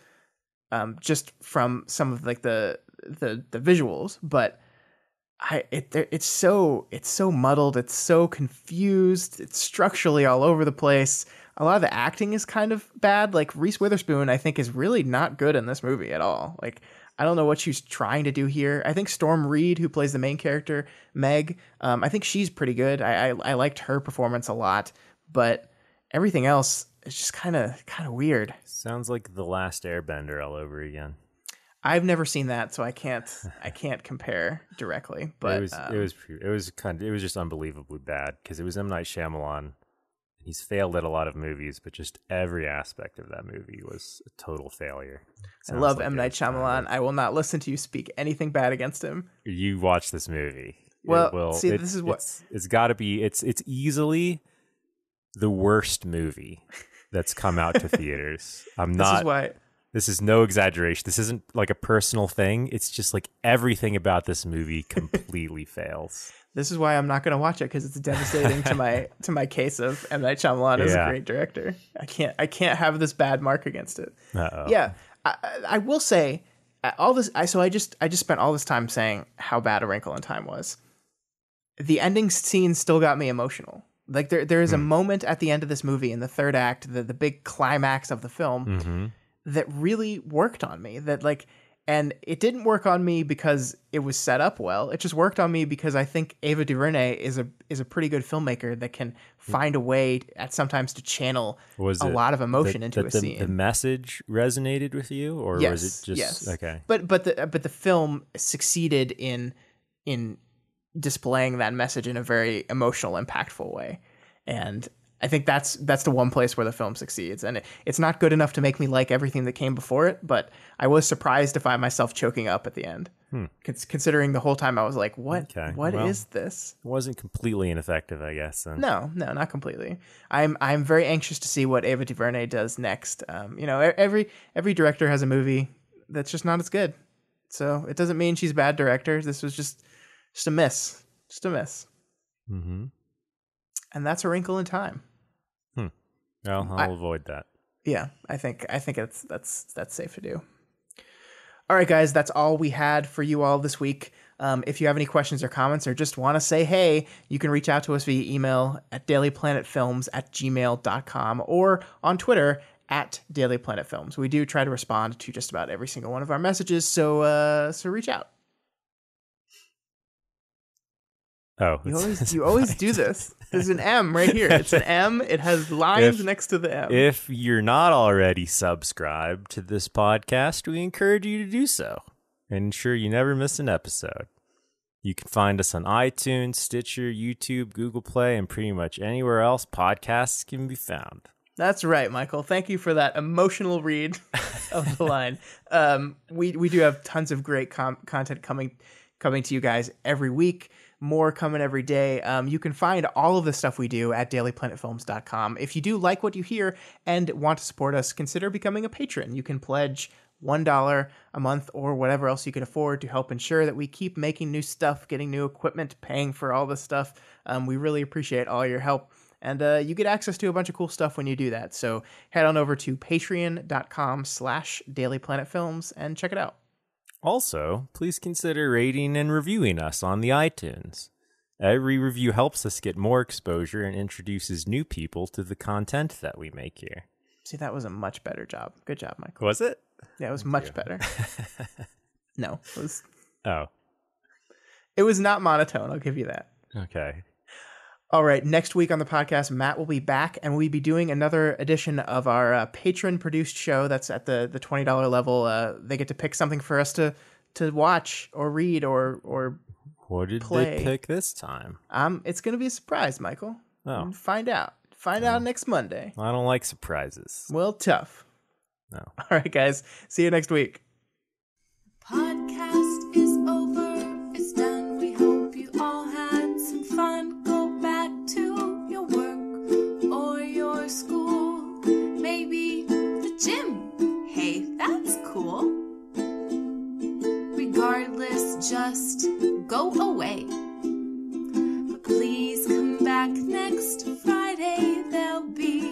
Speaker 2: just from some of like the visuals. But it's so muddled, it's so confused, it's structurally all over the place. A lot of the acting is kind of bad. Like Reese Witherspoon, I think, is really not good in this movie at all. Like I don't know what she's trying to do here. I think Storm Reed, who plays the main character, Meg, I think she's pretty good. I liked her performance a lot, but everything else, it's just kind of weird. Sounds like The Last Airbender all over again. I've never seen that, so I can't compare directly. But it was just unbelievably bad because it was M. Night Shyamalan. He's failed at a lot of movies, but just every aspect of that movie was a total failure. I love M. Night Shyamalan. I will not listen to you speak anything bad against him. You watch this movie. Well, this is what it's got to be. It's easily the worst movie that's come out to theaters. This is no exaggeration. This isn't like a personal thing. It's just like everything about this movie completely fails. This is why I'm not going to watch it, because it's devastating to my case of M. Night Shyamalan as a great director. I can't have this bad mark against it. Uh-oh. Yeah, I will say all this. I just spent all this time saying how bad A Wrinkle in Time was. The ending scene still got me emotional. Like there is a moment at the end of this movie in the third act, the big climax of the film, that really worked on me. That like, and it didn't work on me because it was set up well. It just worked on me because I think Ava DuVernay is a pretty good filmmaker that can find a way sometimes to channel a lot of emotion into a scene. The message resonated with you, or was it just okay? But the film succeeded in displaying that message in a very emotional, impactful way. And I think that's the one place where the film succeeds. And it's not good enough to make me like everything that came before it, but I was surprised to find myself choking up at the end. Considering the whole time I was like, what is this? It wasn't completely ineffective, I guess. Then. No, not completely. I'm very anxious to see what Ava DuVernay does next. Every director has a movie that's just not as good. So it doesn't mean she's a bad director. This was just a miss. Mm-hmm. And that's A Wrinkle in Time. Well, I'll avoid that. Yeah, I think that's safe to do. All right, guys, that's all we had for you all this week. If you have any questions or comments or just want to say hey, you can reach out to us via email at dailyplanetfilms@gmail.com or on Twitter at dailyplanetfilms. We do try to respond to just about every single one of our messages, so reach out. Oh, you always do this. There's an M right here. It's an M. It has lines next to the M. If you're not already subscribed to this podcast, we encourage you to do so and ensure you never miss an episode. You can find us on iTunes, Stitcher, YouTube, Google Play, and pretty much anywhere else podcasts can be found. That's right, Michael. Thank you for that emotional read of the line. We do have tons of great content coming to you guys every week. More coming every day. You can find all of the stuff we do at dailyplanetfilms.com. If you do like what you hear and want to support us, consider becoming a patron. You can pledge $1 a month or whatever else you can afford to help ensure that we keep making new stuff, getting new equipment, paying for all this stuff. We really appreciate all your help. And you get access to a bunch of cool stuff when you do that. So head on over to patreon.com/dailyplanetfilms and check it out.
Speaker 3: Also, please consider rating and reviewing us on the iTunes. Every review helps us get more exposure and introduces new people to the content that we make here.
Speaker 2: See, that was a much better job. Good job, Michael.
Speaker 3: Was it?
Speaker 2: Yeah, it was much better. No, it was...
Speaker 3: Oh.
Speaker 2: It was not monotone, I'll give you that.
Speaker 3: Okay.
Speaker 2: All right, next week on the podcast, Matt will be back, and we'll be doing another edition of our patron-produced show that's at the $20 level. They get to pick something for us to watch or read or
Speaker 3: what did
Speaker 2: play.
Speaker 3: they pick this time?
Speaker 2: It's going to be a surprise, Michael.
Speaker 3: Oh.
Speaker 2: Find out. Find out next Monday.
Speaker 3: I don't like surprises.
Speaker 2: Well, tough.
Speaker 3: No.
Speaker 2: All right, guys. See you next week.
Speaker 1: Podcast is over. It's done. We hope you all had some fun. Go back to your work or your school. Maybe the gym. Hey, that's cool. Regardless, just go away. But please come back next Friday. There'll be